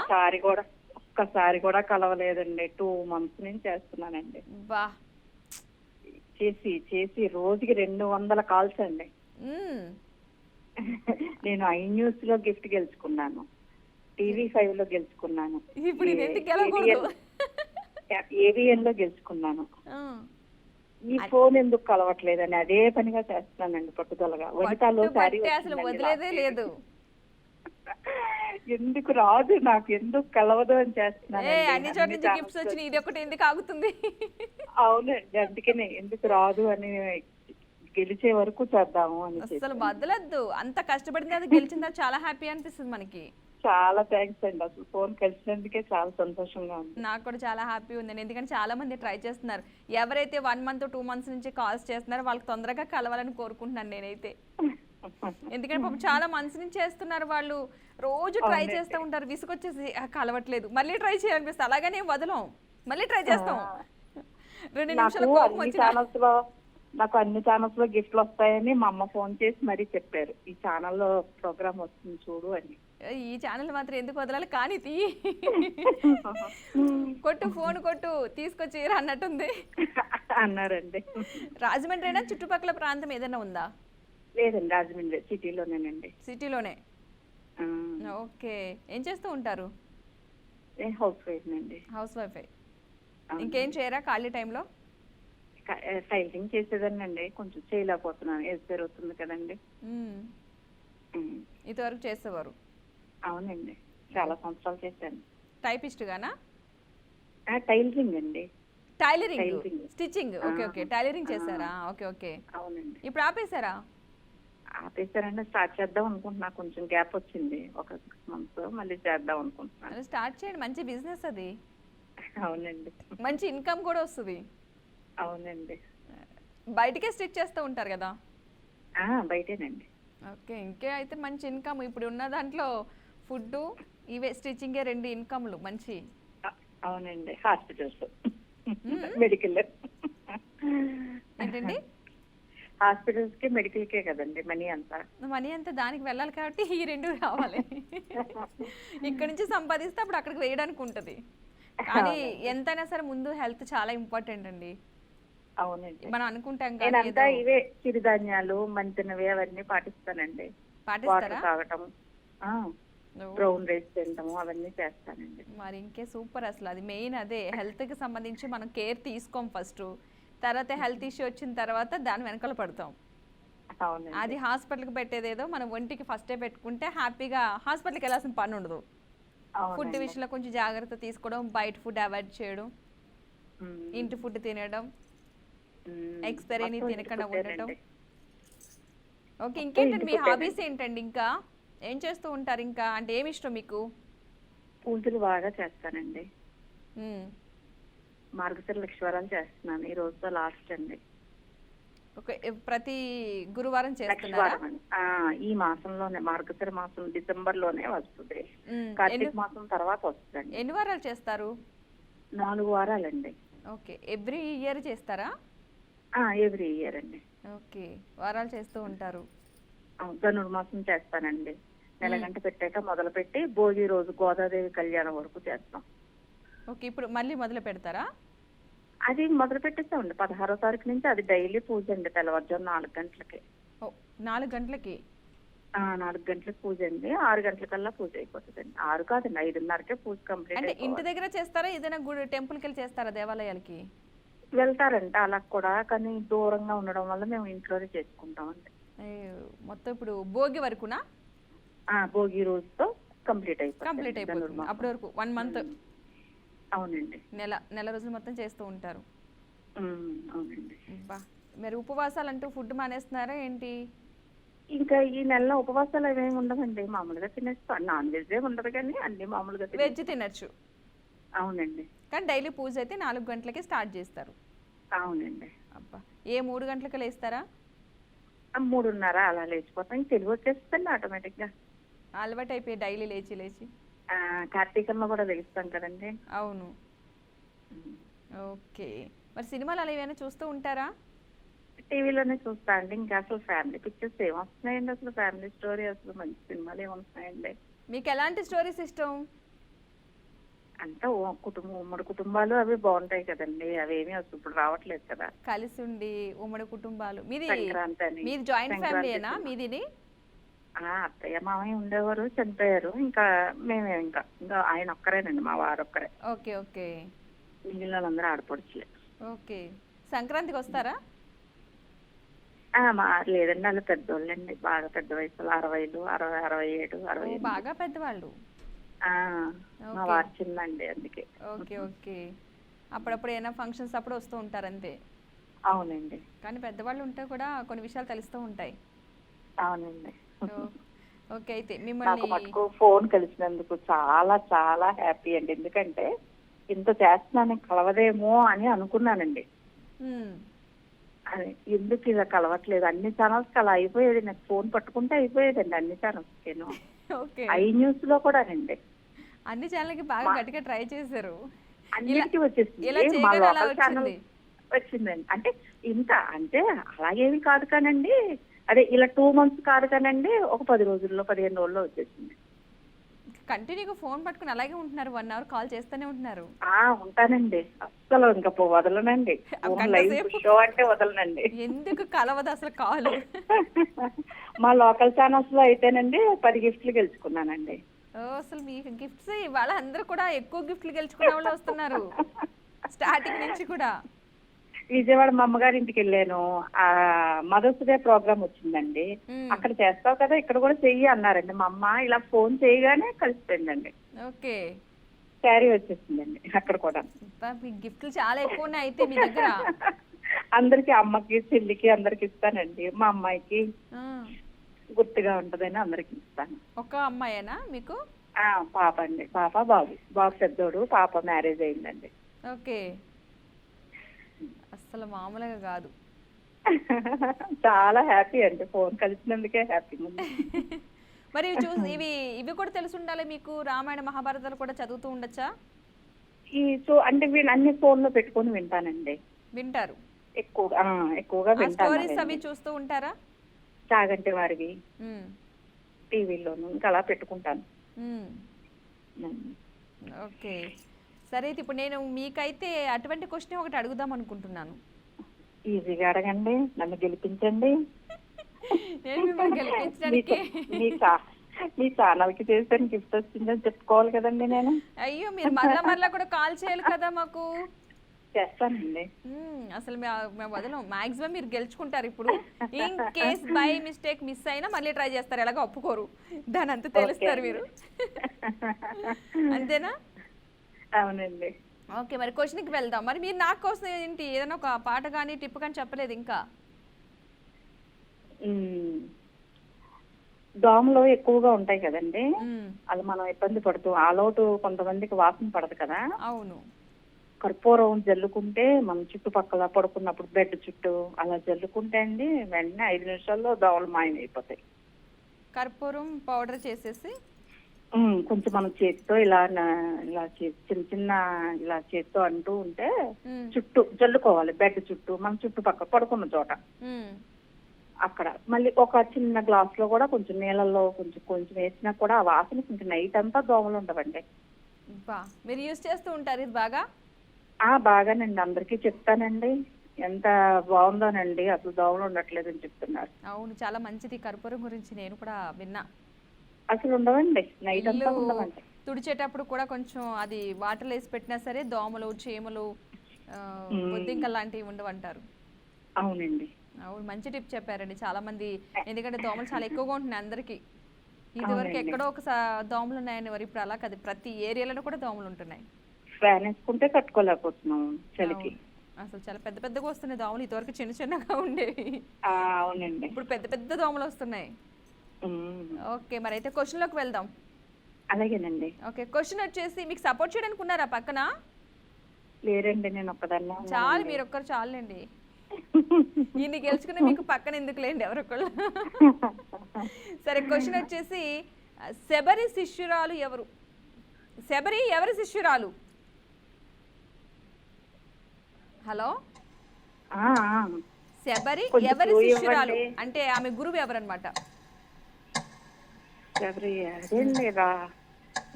ఒక్కసారి కూడా కలవలేదండి. 2 months నుంచి చేస్తున్నానండి. బా. చేసి రోజుకి 200 కాల్స్ అండి. నేను iNews లో గిఫ్ట్ గెలుచుకున్నాను, TV5 లో గెలుచుకున్నాను, ఇప్పుడు ఇది ఎందుకు గెలవకూడదు? ABN లో గెలుచుకున్నాను. ఈ ఫోన్ ఎందుకు కలవట్లేదని అదే పనిగా చేస్తున్నానండి పట్టుదలగా. వనితాలో శారీ అసలు వదిలేదే లేదు. ఎందుకు రాదు, నాకు ఎందుకు కలవదు అని చేస్తున్నాను. అన్ని చోట్ల నుంచి గిఫ్ట్స్ వచ్చినాయి, ఇది ఒకటి ఎందుకు ఆగుతుంది? అవునండి, అందుకనే ఎందుకు రాదు అని గెలిచే వరకు చేద్దాము అని. అసలు వదలద్దు, అంత కష్టపడిన గెలిచిందా చాలా హ్యాపీ అనిపిస్తుంది మనకి. చాలా థ్యాంక్స్ అండి, అసలు ఫోన్ కలిసినందుకే చాలా సంతోషంగా ఉంది. నాకు కూడా చాలా హ్యాపీ ఉందండి, ఎందుకంటే చాలా మంది ట్రై చేస్తున్నారు. ఎవరైతే 1 month 2 months నుంచి కాల్స్ చేస్తున్నారో వాళ్ళకి తొందరగా కలవాలని కోరుకుంటున్నాను నేనైతే. ఎందుకంటే పాపం చాలా మంత్స్ నుంచి చేస్తున్నారు వాళ్ళు, రోజు ట్రై చేస్తూ ఉంటారు, విసుకొచ్చేసి కలవట్లేదు, మళ్ళీ ట్రై చేయాలనిపిస్తుంది. అలాగనే వదలం, మళ్ళీ ట్రై చేస్తాం. 2 నిమిషాలు కోపం వచ్చిన నాకు అన్ని ఛానల్స్ లో గిఫ్ట్లు వస్తాయని మా అమ్మ ఫోన్ చేసి మరీ చెప్పారు, ఈ ఛానల్లో ప్రోగ్రామ్ వస్తుంది చూడు అని. ఈ ఛానల్ మాత్రం ఎందుకు వదలాలి, కానీ తీ కొట్టు, ఫోన్ కొట్టు, తీసుకొచ్చి అన్నట్టుంది అన్నారండి. రాజమండ్రి చుట్టుపక్కల ప్రాంతం ఏదైనా ఉందా? లేదండి, రాజమండ్రి సిటీలోనేనండి. సిటీలోనే. ఓకే. ఏం చేస్తూ ఉంటారు? హౌస్ వైఫ్ నండి. House wife. ఇంకేం చేయరా ఖాళీ టైంలో? టైలరింగ్ చేసేదానండి, కొంచెం చేయలేకపోతున్నాను, ఏజ్ పెరుగుతుంది కదండి. ఇంతవరకు చేసేవారు? అవునండి, చాలా సంవత్సరాలు చేశాను. టైపిస్ట్ గానా? టైలరింగ్ అండి. Tailoring, stitching. Okay okay, tailoring చేశారా? Okay okay. అవునండి. ఇప్పుడు ఆపేశారా? ఆపేశారండి, స్టార్ట్ చేద్దాం అనుకుంటున్నా, కొంచెం గ్యాప్ వచ్చింది, ఒక 6 months, మళ్ళీ చేద్దాం అనుకుంటున్నాను. స్టార్ట్ చేయండి, మంచి బిజినెస్ అది. అవునండి, మంచి ఇన్కమ్ కూడా వస్తుంది. అవునండి. బయటకే స్టిచ్ చేస్తూ ఉంటారు కదా? బయటేనండి. ఓకే, ఇంకే అయితే మంచి ఇన్కమ్. ఇప్పుడు ఉన్న దాంట్లో ఫుడ్, ఇవే స్టిచ్చింగే 2 ఇన్కమ్లు మంచి. అవునండి, హాస్పిటల్స్, మెడికల్. ఏంటండి? హాస్పిటల్స్ కి మెడికల్ కే కదండి మనీ అంతా. మనీ అంతా దానికి వెళ్ళాలి కాబట్టి ఈ 2 రావాలి. ఇక్కడ నుంచి సంపాదిస్తే అప్పుడు అక్కడికి వేయడానికి ఉంటుంది. కానీ ఎంతైనా సరే ముందు హెల్త్ చాలా ఇంపార్టెంట్ అండి. అవునండి, మనం అనుకుంటాం నేనంతా ఇవే చిరుధాన్యాలు మంచినవి అవన్నీ పాటిస్తానండి. వాటర్ తాగటం, బ్రౌన్ రైస్ తినటము అవన్నీ చేస్తానండి. మరి ఇంకే సూపర్. అసలు అది మెయిన్, అదే హెల్త్ కి సంబంధించి మనం కేర్ తీసుకోం ఫస్ట్, తర్వాత హెల్త్ ఇష్యూ వచ్చిన తర్వాత దాని వెనకాల పడతాం. అది హాస్పిటల్కి పెట్టేదేదో మనం ఒంటికి ఫస్టే పెట్టుకుంటే హ్యాపీగా హాస్పిటల్కి వెళ్ళాల్సిన పని ఉండదు. ఫుడ్ విషయంలో కొంచెం జాగ్రత్త తీసుకోవడం, బయట ఫుడ్ అవాయిడ్ చేయడం, ఇంటి ఫుడ్ తినడం, ఎక్స్పైరీ తినకుండా ఉండటం. ఓకే, ఇంకేంటండి మీ హాబీస్ ఏంటండి? ఇంకా ఏం చేస్తూ ఉంటారు? ఇంకా అంటే ఏమి ఇష్టం మీకు? పూజలు బాగా చేస్తానండి. మార్గశిర లక్ష్మీవారాలు చేస్తున్నాను, ఈ రోజుతో లాస్ట్ అండి. ఓకే, ప్రతి గురువారం చేస్తున్నారా? ఈ మాసంలోనే, మార్గశిర మాసం డిసెంబర్ లోనే వస్తుంది, కార్తీక మాసం తర్వాత వస్తుంది. ఎన్ని వారాలు చేస్తారు? 4 వారాలండి. ఓకే, ఎవ్రీ ఇయర్ చేస్తారా? ఎవ్రీ ఇయర్ అండి. ఓకే, వారాలు చేస్తూ ఉంటారు. ధనుర్మాసం చేస్తానండి, నెలగంట పెట్టాక మొదలు పెట్టి భోగి రోజు గోదాదేవి కళ్యాణం వరకు చేస్తాం. ఓకే, ఇప్పుడు మళ్ళీ మొదలు పెడతారా? అది మొదలు పెట్టేస్తామండి 16వ తారీఖు నుంచి. అది డైలీ పూజ అండి, తెల్లవారుజాము 4 గంటలకి. 4 గంటలకి? 4 గంటలకు పూజ అండి, 6 గంటలకల్లా పూజ అయిపోతుందండి. 6 కాదండి, 5:30కే పూజ కంప్లీట్. అంటే ఇంటి దగ్గర చేస్తారా, ఏదైనా గుడి టెంపుల్కి వెళ్ళి చేస్తారా, దేవాలయాలకి వెళ్తారంట అలా కూడా, కానీ దూరంగా ఉండడం వల్ల మేము ఇంట్లోనే చేసుకుంటామండి. మొత్తం ఇప్పుడు భోగి వరకునా? భోగి రోజుతో కంప్లీట్ అయిపోతుంది. అప్పటి వరకు 1 month. అవునండి, నెల రోజులు మొత్తం చేస్తూ ఉంటారు. అవునండి. మరి ఉపవాసాలు అంటూ ఫుడ్ మానేస్తున్నారా ఏంటి? ఇంకా ఈ నెలలో ఉపవాసాలు అవేమి ఉండవండి, మామూలుగా తినేస్తాం. నాన్ వెజ్ ఉండదు కానీ అన్ని మామూలుగా వెజ్ తినచ్చు. అవునండి, కానీ డైలీ పూజ అయితే 4 గంటలకి స్టార్ట్ చేస్తారు. అవునండి. అబ్బా, ఏ 3 గంటలకు లేస్తారా? 3:30 అలా లేచిపోతాం, తెలుగు వచ్చేస్తుంది ఆటోమేటిక్ గా, అలవాటు అయిపోయి డైలీ లేచి. కార్తీకంలో కూడా లేస్తాం కదండి. అవును. ఓకే, మరి సినిమాలు అలా ఏమైనా చూస్తూ ఉంటారా? టీవీలోనే చూస్తా అండి. ఇంకా అసలు ఫ్యామిలీ పిక్చర్స్ ఏం వస్తున్నాయండి, అసలు ఫ్యామిలీ స్టోరీ అసలు మంచి సినిమాలు ఏమొస్తున్నాయండి. మీకు ఎలాంటి స్టోరీస్ ఇష్టం? అంతా ఉమ్మడి కుటుంబాలు అవి బాగుంటాయి కదండి, అవేమీ అసలు ఇప్పుడు రావట్లేదు కదా. కలిసి ఉండి ఉమ్మడి కుటుంబాలు. సంక్రాంతి అని, మీది జాయింట్ సంక్రాంతి ఫ్యామిలీయేనా సినిమా. మీది? అత్తయ్య మామయ్య ఉండేవారు, చనిపోయారు. ఇంకా మేమే ఇంకా ఇంకా ఆయన ఒక్కరేనండి, మా వారు ఒక్కరే. ఓకే ఓకే మిగిలిన వాళ్ళందరూ ఆడపడుచులే. ఓకే. సంక్రాంతికి వస్తారా? లేదండి, వాళ్ళు పెద్దోళ్ళండి, బాగా పెద్ద వయసులో 60, 67, 68. బాగా పెద్దవాళ్ళు. మా వారు చిన్నండి, అందుకే. Okay okay. అప్పుడప్పుడు ఏమైనా ఫంక్షన్స్ అప్పుడు వస్తూ ఉంటారు అంతే. అవునండి. కానీ పెద్దవాళ్ళు ఉంటే కూడా కొన్ని విషయాలు తెలుస్తూ ఉంటాయి. అవునండి. ఓకే. అయితే నాకు మిమ్మల్ని మటుకు ఫోన్ కలిసినందుకు చాలా చాలా హ్యాపీ అండి. ఎందుకంటే ఇంత చేస్తున్నాను కలవదేమో అని అనుకున్నానండి. అది ఎందుకు ఇలా కలవట్లేదు, అన్ని ఛానల్స్ అలా అయిపోయేది. నాకు ఫోన్ పట్టుకుంటే అయిపోయేదండి అన్ని ఛానల్స్కేను. ఓకే. ఐ న్యూస్ లో కూడానండి అన్ని ఛానల్కి బాగా గట్టిగా ట్రై చేశారు. అన్నిటికీ వచ్చేసింది. ఇలా మా చేయగానే అలా లోకల్ ఛానల్ వచ్చింది. వచ్చిందండి. అంటే ఇంత అంటే అలాగేమి కాదు కానండి, అదే ఇలా 2 months కాదు కానండి, ఒక 10 రోజుల్లో 15 రోజుల్లో వచ్చేసింది. కంటిన్యూగా ఫోన్ పట్టుకుని అలాగే ఉంటున్నారు, 1 hour కాల్ చేస్తూనే ఉంటున్నారు. ఉంటానండి, అస్సలు ఇంకా వదలనండి. లైవ్ షో అంటే వదలనండి. ఎందుకు కలవదు అసలు కాల్? మా లోకల్ ఛానల్స్ లో అయితేనండి 10 గిఫ్ట్లు గెలుచుకున్నానండి. అసలు మీకు గిఫ్ట్స్ ఇవాళ అందరూ కూడా ఎక్కువ గిఫ్ట్లు గెలుచుకునే వాళ్ళు వస్తున్నారు స్టార్టింగ్ నుంచి కూడా. విజయవాడ మా అమ్మగారి ఇంటికి వెళ్ళాను, మదర్స్ డే ప్రోగ్రామ్ వచ్చిందండి. అక్కడ చేస్తావు కదా, ఇక్కడ కూడా చెయ్యి అన్నారండి. మా అమ్మ ఇలా ఫోన్ చేయగానే కలిసిపోయిందండి. ఓకే. శారీ వచ్చేసిందండి అక్కడ కూడా. మీ గిఫ్ట్లు చాలా ఎక్కువ ఉన్నాయి అయితే మీ దగ్గర. అందరికి, అమ్మకి చెల్లికి అందరికి ఇస్తానండి. మా అమ్మాయికి గుర్తుగా ఉంటదని అందరికి ఇస్తాను. ఒక అమ్మాయేనా మీకు? పాప అండి, పాప బాబు. బాబు పెద్దోడు, పాప మ్యారేజ్ అయిందండి. ఓకే. అసలు మామూలుగా కాదు. చాలా హ్యాపీ అండి, ఫోన్ కలిసినందుకే హ్యాపీ. మరి ఇవి కూడా తెలిసి ఉండాలి మీకు. రామాయణ మహాభారతాలు కూడా చదువుతూ ఉండొచ్చా? అంటే అన్ని ఫోన్ లో పెట్టుకొని వింటానండి. వింటారు ఎక్కువగా వింటాను. స్టోరీస్ అవి చూస్తూ ఉంటారా? చాగంటి వారివి టీవీలోను ఇంకా అలా పెట్టుకుంటాను. ఓకే. సరే అయితే ఇప్పుడు నేను మీకైతే అటువంటి క్వశ్చన్ ఒకటి అడుగుదాం అనుకుంటున్నాను. ఈజీగా అడగండి, నన్ను గెలిపించండి. నేను మిమ్మల్ని గెలిపించడానికి మీ ఛానల్ కి చేసాను, గిఫ్ట్ వచ్చిందని చెప్పుకోవాలి కదండి నేను. అయ్యో, మీరు మరలా కూడా కాల్ చేయాలి కదా మాకు. చేస్తానండి. అసలు మేము వదలం. మాక్సిమం మీరు గెలుచుకుంటారు. ఇప్పుడు in case by mistake miss అయినా మళ్ళీ ట్రై చేస్తారు, ఎలాగో ఒప్పుకోరు. దాని అంతా తెలుస్తారు మీరు. అంతేనా? అవునండి. ఓకే. మరి క్వశ్చన్కి వెళ్దాం. మరి మీరు నాకు కోసం ఏంటి, ఏదైనా ఒక పాట కానీ టిప్ కానీ చెప్పలేదు ఇంకా? దోమలు ఎక్కువగా ఉంటాయి కదండి, అది మనం ఇబ్బంది పడుతూ ఆల్అౌట్ కొంతమందికి వాసన పడదు కదా. అవును. కర్పూరం జల్లుకుంటే మనం చుట్టుపక్కల పడుకున్నప్పుడు బెడ్ చుట్టూ అలా జల్లుకుంటే అండి వెంటనే 5 నిమిషాల్లో దోమలు మాయమైపోతాయి. కర్పూరం పౌడర్ చేసేసి కొంచెం మనం చేతితో ఇలా చిన్న చిన్న ఇలా చేతితో అంటూ ఉంటే చుట్టూ జల్లుకోవాలి, బెడ్ చుట్టూ మన చుట్టుపక్కల పడుకున్న చోట. అక్కడ మళ్ళీ ఒక చిన్న గ్లాస్ లో కూడా కొంచెం నీళ్ళల్లో కొంచెం వేసినా కూడా ఆ వాసన కొంచెం నైట్ అంతా దోమలు ఉండవండి. మీరు యూజ్ చేస్తూ ఉంటారు ఇది బాగా? బాగానండి, అందరికీ చెప్తానండి. ఎంత బాగుందోనండి, అసలు దోమలు ఉండట్లేదని చెప్తున్నారు. అవును, చాలా మంచిది. కర్పూరం గురించి నేను కూడా విన్నా. అసలు ఉండవండి, నైట్ అంతా ఉండవండి. తుడిచేటప్పుడు కూడా కొంచెం అది వాటర్ వేసి పెట్టినా సరే దోమలు, చీమలు, బొద్దింకలు లాంటివి ఉండవంటారు. అవునండి. అవును, మంచి టిప్ చెప్పారండి చాలా మంది. ఎందుకంటే దోమలు చాలా ఎక్కువగా ఉంటున్నాయి అందరికి. ఇదివరకు ఎక్కడో ఒక దోమలు ఉన్నాయని, మరి ఇప్పుడు అలా కాదు, ప్రతి ఏరియాలో కూడా దోమలు ఉంటున్నాయి. ఫ్యాన్ వేసుకుంటే కట్టుకోలేకపోతున్నాం చలికి. అసలు చాలా పెద్ద పెద్దగా వస్తున్నాయి దోమలు. ఇదివరకు చిన్న చిన్నగా ఉండేవి. అవునండి, ఇప్పుడు పెద్ద పెద్ద దోమలు వస్తున్నాయి. ఓకే, మరి అయితే క్వశ్చన్ లోకి వెళ్దాం. అలాగేనండి. ఓకే, క్వశ్చన్ వచ్చేసి మీకు సపోర్ట్ చేయడానికి ఉన్నారా పక్కన? లేరండి, నేను ఒక్కదాన్ని. చాలు, మీరు ఒక్కరు చాలండి. ఇన్ని గెలుచుకునే మీకు పక్కన ఎందుకు లేండి ఎవరొక్కళ్ళు. సరే, క్వశ్చన్ వచ్చేసి శబరి శిష్యురాలు ఎవరు? శబరి ఎవరి శిష్యురాలు? హలో, శబరి కొంచెం ఎవరి clue శిష్యురాలు ఇవ్వండి. అంటే ఆమె గురువు ఎవరన్నమాట? ఎవరి అదేండి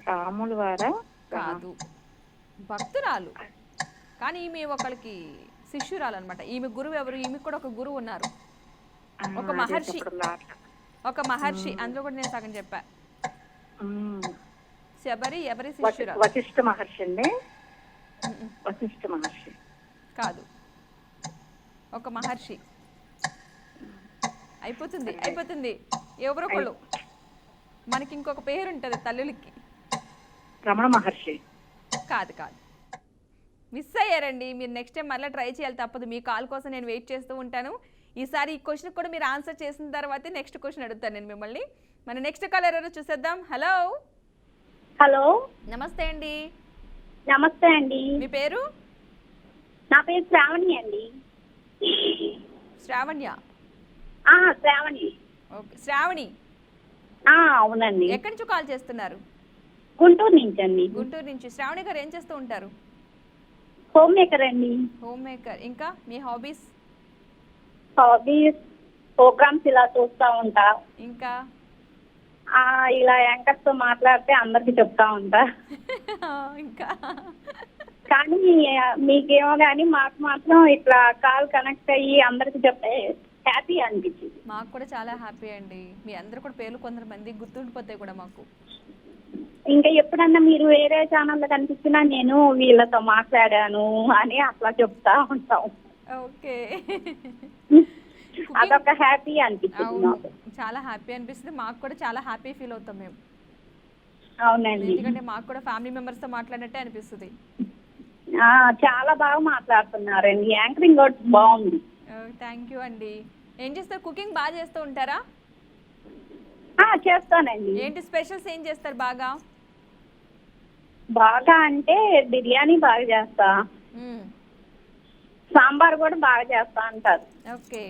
రాముల వారా? కాదు, భక్తురాలు. కానీ ఈమె ఒకరికి శిష్యురాలు అనమాట. ఈమె గురువు ఎవరు? ఈమె కూడా ఒక గురువు ఉన్నారు, ఒక మహర్షి. ఒక మహర్షి, అందులో కూడా నేను సగం చెప్పా. శబరి ఎవరి శిష్యురాలు? వశిష్ఠ మహర్షి అండి. వశిష్ఠ మహర్షి కాదు, ఒక మహర్షి. అయిపోతుంది అయిపోతుంది. ఎవరొకళ్ళు, మనకి ఇంకొక పేరు ఉంటుంది తల్లులకి. రమణ మహర్షి. కాదు కాదు, మిస్ అయ్యారండి. మీరు నెక్స్ట్ టైం మళ్ళీ ట్రై చేయాలి, తప్పదు. మీ కాల్ కోసం నేను వెయిట్ చేస్తూ ఉంటాను. ఈసారి ఈ క్వశ్చన్ కూడా మీరు ఆన్సర్ చేసిన తర్వాతే నెక్స్ట్ క్వశ్చన్ అడుగుతాను నేను మిమ్మల్ని. మన నెక్స్ట్ కాల్ ఎవరో చూసేద్దాం. హలో హలో, నమస్తే అండి, నమస్తే అండి. మీ పేరు? నా పేరు శ్రావణి అండి. శ్రావణ్య. శ్రావణి. ఓకే, శ్రావణి అవునండి. ఎక్కడి నుంచి కాల్ చేస్తున్నారు? గుంటూరు నుంచి అండి. గుంటూరు నుంచి. శ్రావణి గారు ఏం చేస్తూ ఉంటారు? హోమ్ మేకర్ అండి. Home maker. ఇంకా మీ హాబీస్? హాబీస్ ప్రోగ్రామ్స్ ఇలా చూస్తూ ఉంటా. ఇంకా ఇలా యాంకర్స్ తో మాట్లాడితే అందరికి చెప్తా ఉంటా. ఇంకా కానీ మీకేమో కానీ మాకు మాత్రం ఇట్లా కాల్ కనెక్ట్ అయ్యి అందరికి చెప్తే హ్యాపీ అనిపించింది. మాకు కూడా చాలా హ్యాపీ అండి. మీ అందరు కూడా పేర్లు కొంతమంది గుర్తుండిపోతాయి కూడా మాకు. ఇంకా ఎప్పుడన్నా మీరు వేరే ఛానల్లో కనిపించినా నేను వీళ్ళతో మాట్లాడాను అని అట్లా చెప్తా ఉంటాం. ఓకే, అదొక హ్యాపీ అనిపించింది నాకు. చాలా హ్యాపీ అనిపిస్తుంది. మాకు కూడా చాలా హ్యాపీ ఫీల్ అవుతాం మేము. అవునండి, ఎందుకంటే మాకు కూడా ఫ్యామిలీ మెంబర్స్ తో మాట్లాడినట్టే అనిపిస్తుంది. చాలా బాగా మాట్లాడుతున్నారండి. యాంకరింగ్ కూడా బాగుంది. థ్యాంక్ యూ అండి. ఏం చేస్తారు? కుకింగ్ బాగా చేస్తూ ఉంటారా? చేస్తానండి. ఏంటి స్పెషల్స్ ఏం చేస్తారు బాగా? బాగా అంటే బిర్యానీ బాగా చేస్తా, సాంబార్ కూడా బాగా చేస్తా అంటారు. ఓకే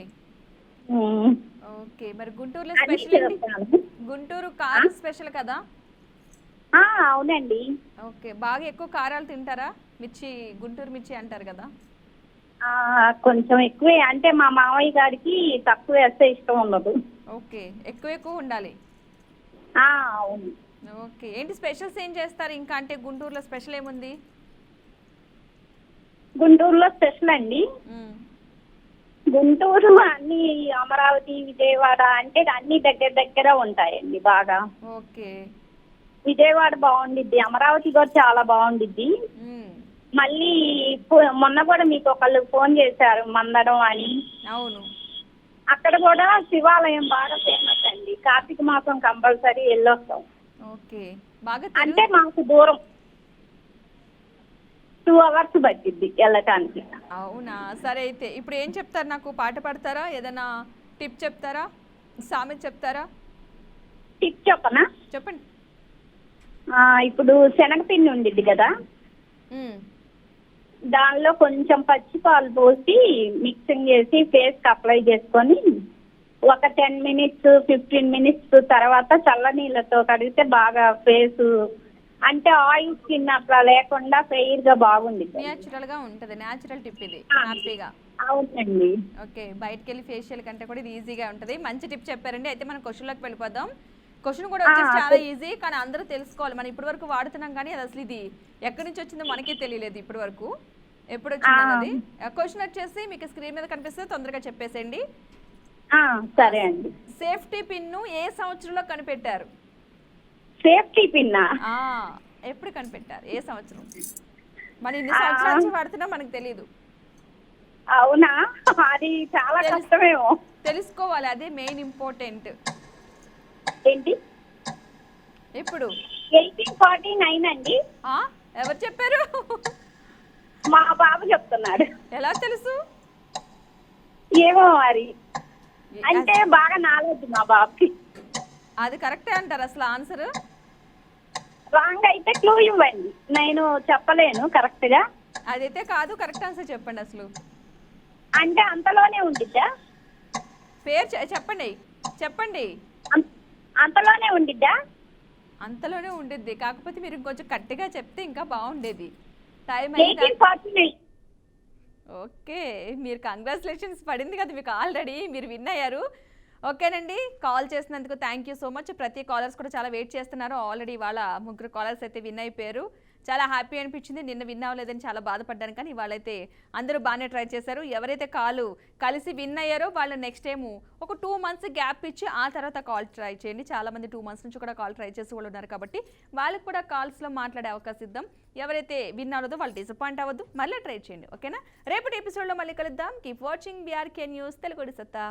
మ్మ్. ఓకే. మరి గుంటూరులో అన్నీ స్పెషల్ ఏంటి? చేస్తాను. గుంటూరు కారం స్పెషల్ కదా? అవునండి. ఓకే, బాగా ఎక్కువ కారాలు తింటారా? మిర్చి, గుంటూరు మిర్చి అంటారు కదా. కొంచెం ఎక్కువే, అంటే మా మామయ్య గారికి తక్కువ వేస్తే ఇష్టం ఉండదు. ఓకే, ఎక్కువ ఎక్కువ ఉండాలి. అవును. ఓకే, ఏంటి స్పెషల్స్ ఏం చేస్తారు ఇంకా? అంటే గుంటూరులో స్పెషల్ ఏముంది? గుంటూరులో స్పెషల్ అండి, గుంటూరు అన్ని అమరావతి, విజయవాడ అంటే అన్ని దగ్గర దగ్గర ఉంటాయండి బాగా. ఓకే, విజయవాడ బాగుండిద్ది, అమరావతి కూడా చాలా బాగుండిద్ది. మళ్ళీ మొన్న కూడా మీకు ఒకళ్ళు ఫోన్ చేశారు మందడం అని. అవును, అక్కడ కూడా శివాలయం బాగా ఫేమస్ అండి. కార్తీక మాసం కంపల్సరీ వెళ్ళొస్తాం. ఓకే, బాగా అంటే మాకు దూరం 2 hours పట్టిద్ది వెళ్ళటానికి. అవునా? సరే, అయితే ఇప్పుడు ఏం చెప్తారు నాకు? పాట పాడతారా? ఏదైనా టిప్ చెప్తారా? సామెత చెప్తారా? టిప్ చెప్పనా? చెప్పండి. ఇప్పుడు శనగపిండి ఉండిద్ది కదా, దానిలో కొంచెం పచ్చి పాలు పోసి మిక్సింగ్ చేసి ఫేస్ కి అప్లై చేసుకొని ఒక 10 minutes 15 minutes తర్వాత చల్ల నీళ్ళతో కడిగితే బాగా ఫేస్ అంటే ఆయిల్ స్కిన్ అట్లా లేకుండా ఫెయిర్ గా బాగుంది. నేచురల్ గా ఉంటది. నేచురల్ టిప్ ఇది, హ్యాపీగా. అవునండి. ఓకే, బయటకు వెళ్ళి ఫేషియల్ కంటే కూడా ఇది ఈజీగా ఉంటది. మంచి టిప్ చెప్పారండి. అయితే మనం క్వశ్చన్ లోకి వెళ్ళిపోదాం. క్వశ్చన్ కూడా వచ్చేసి చాలా ఈజీ, కానీ అందరూ తెలుసుకోవాలి. మనం ఇప్పటి వరకు వాడుతున్నాం కానీ అది అసలు ఇది ఎక్కడి నుంచి వచ్చిందో మనకే తెలియలేదు ఇప్పటి వరకు. ఎప్పుడు వచ్చింది అన్నది. క్వశ్చన్ వచ్చేసి మీకు స్క్రీన్ మీద కనిపిస్తే తొందరగా చెప్పేసేయండి. సరే అండి. సేఫ్టీ పిన్ ఏ సంవత్సరంలో కనిపెట్టారు? సేఫ్టీ పిన్ ఎప్పుడు కనిపెట్టారు? ఏ సంవత్సరం? మన ఇన్ని సంవత్సరాల నుంచి వాడుతున్నా మనకు తెలియదు. అవునా? అది చాలా కష్టమేమో. తెలుసుకోవాలి, అదే మెయిన్ ఇంపార్టెంట్. ఏంటి? ఇప్పుడు 1849 అండి. ఎవరు చెప్పారు? మా బాబు చెప్తున్నాడు. ఎలా తెలుసు? ఏమో మరి, అంటే బాగా నాలెడ్జ్ మా బాబుకి. అది కరెక్టే అంటారు అసలు ఆన్సర్? రాంగ్ అయితే క్లూ ఇవ్వండి, నేను చెప్పలేను కరెక్ట్ గా. అదైతే కాదు, కరెక్ట్ ఆన్సర్ చెప్పండి అసలు. అంటే అంతలోనే ఉండిద్దా? పేరు చెప్పండి, చెప్పండి. అంతలోనే ఉండిద్దా? అంతలోనే ఉండిద్ది, కాకపోతే మీరు ఇంకొంచెం గట్టిగా చెప్తే ఇంకా బాగుండేది. టైం 1849. ఓకే, మీరు కంగ్రాచులేషన్స్ పడింది కదా మీకు ఆల్రెడీ, మీరు విన్ అయ్యారు. ఓకేనండి, కాల్ చేసినందుకు థ్యాంక్ యూ సో మచ్. ప్రతి కాలర్స్ కూడా చాలా వెయిట్ చేస్తున్నారు. ఆల్రెడీ వాళ్ళ 3 కాలర్స్ అయితే విన్ అయిపోయారు. చాలా హ్యాపీ అనిపించింది. నిన్న విన్ అవ్వలేదని చాలా బాధపడ్డాను, కానీ వాళ్ళైతే అందరూ బాగానే ట్రై చేశారు. ఎవరైతే కాల్ కలిసి విన్ అయ్యారో వాళ్ళు నెక్స్ట్ టైము ఒక 2 మంత్స్ గ్యాప్ ఇచ్చి ఆ తర్వాత కాల్ ట్రై చేయండి. చాలామంది 2 మంత్స్ నుంచి కూడా కాల్ ట్రై చేసి వాళ్ళు ఉన్నారు కాబట్టి వాళ్ళకి కూడా కాల్స్లో మాట్లాడే అవకాశం ఇద్దాం. ఎవరైతే విన్ అవ్వదో వాళ్ళు డిసప్పాయింట్ అవ్వద్దు, మళ్ళీ ట్రై చేయండి. ఓకేనా, రేపటి ఎపిసోడ్లో మళ్ళీ కలుద్దాం. Keep watching BRK news Telugu సత్తా.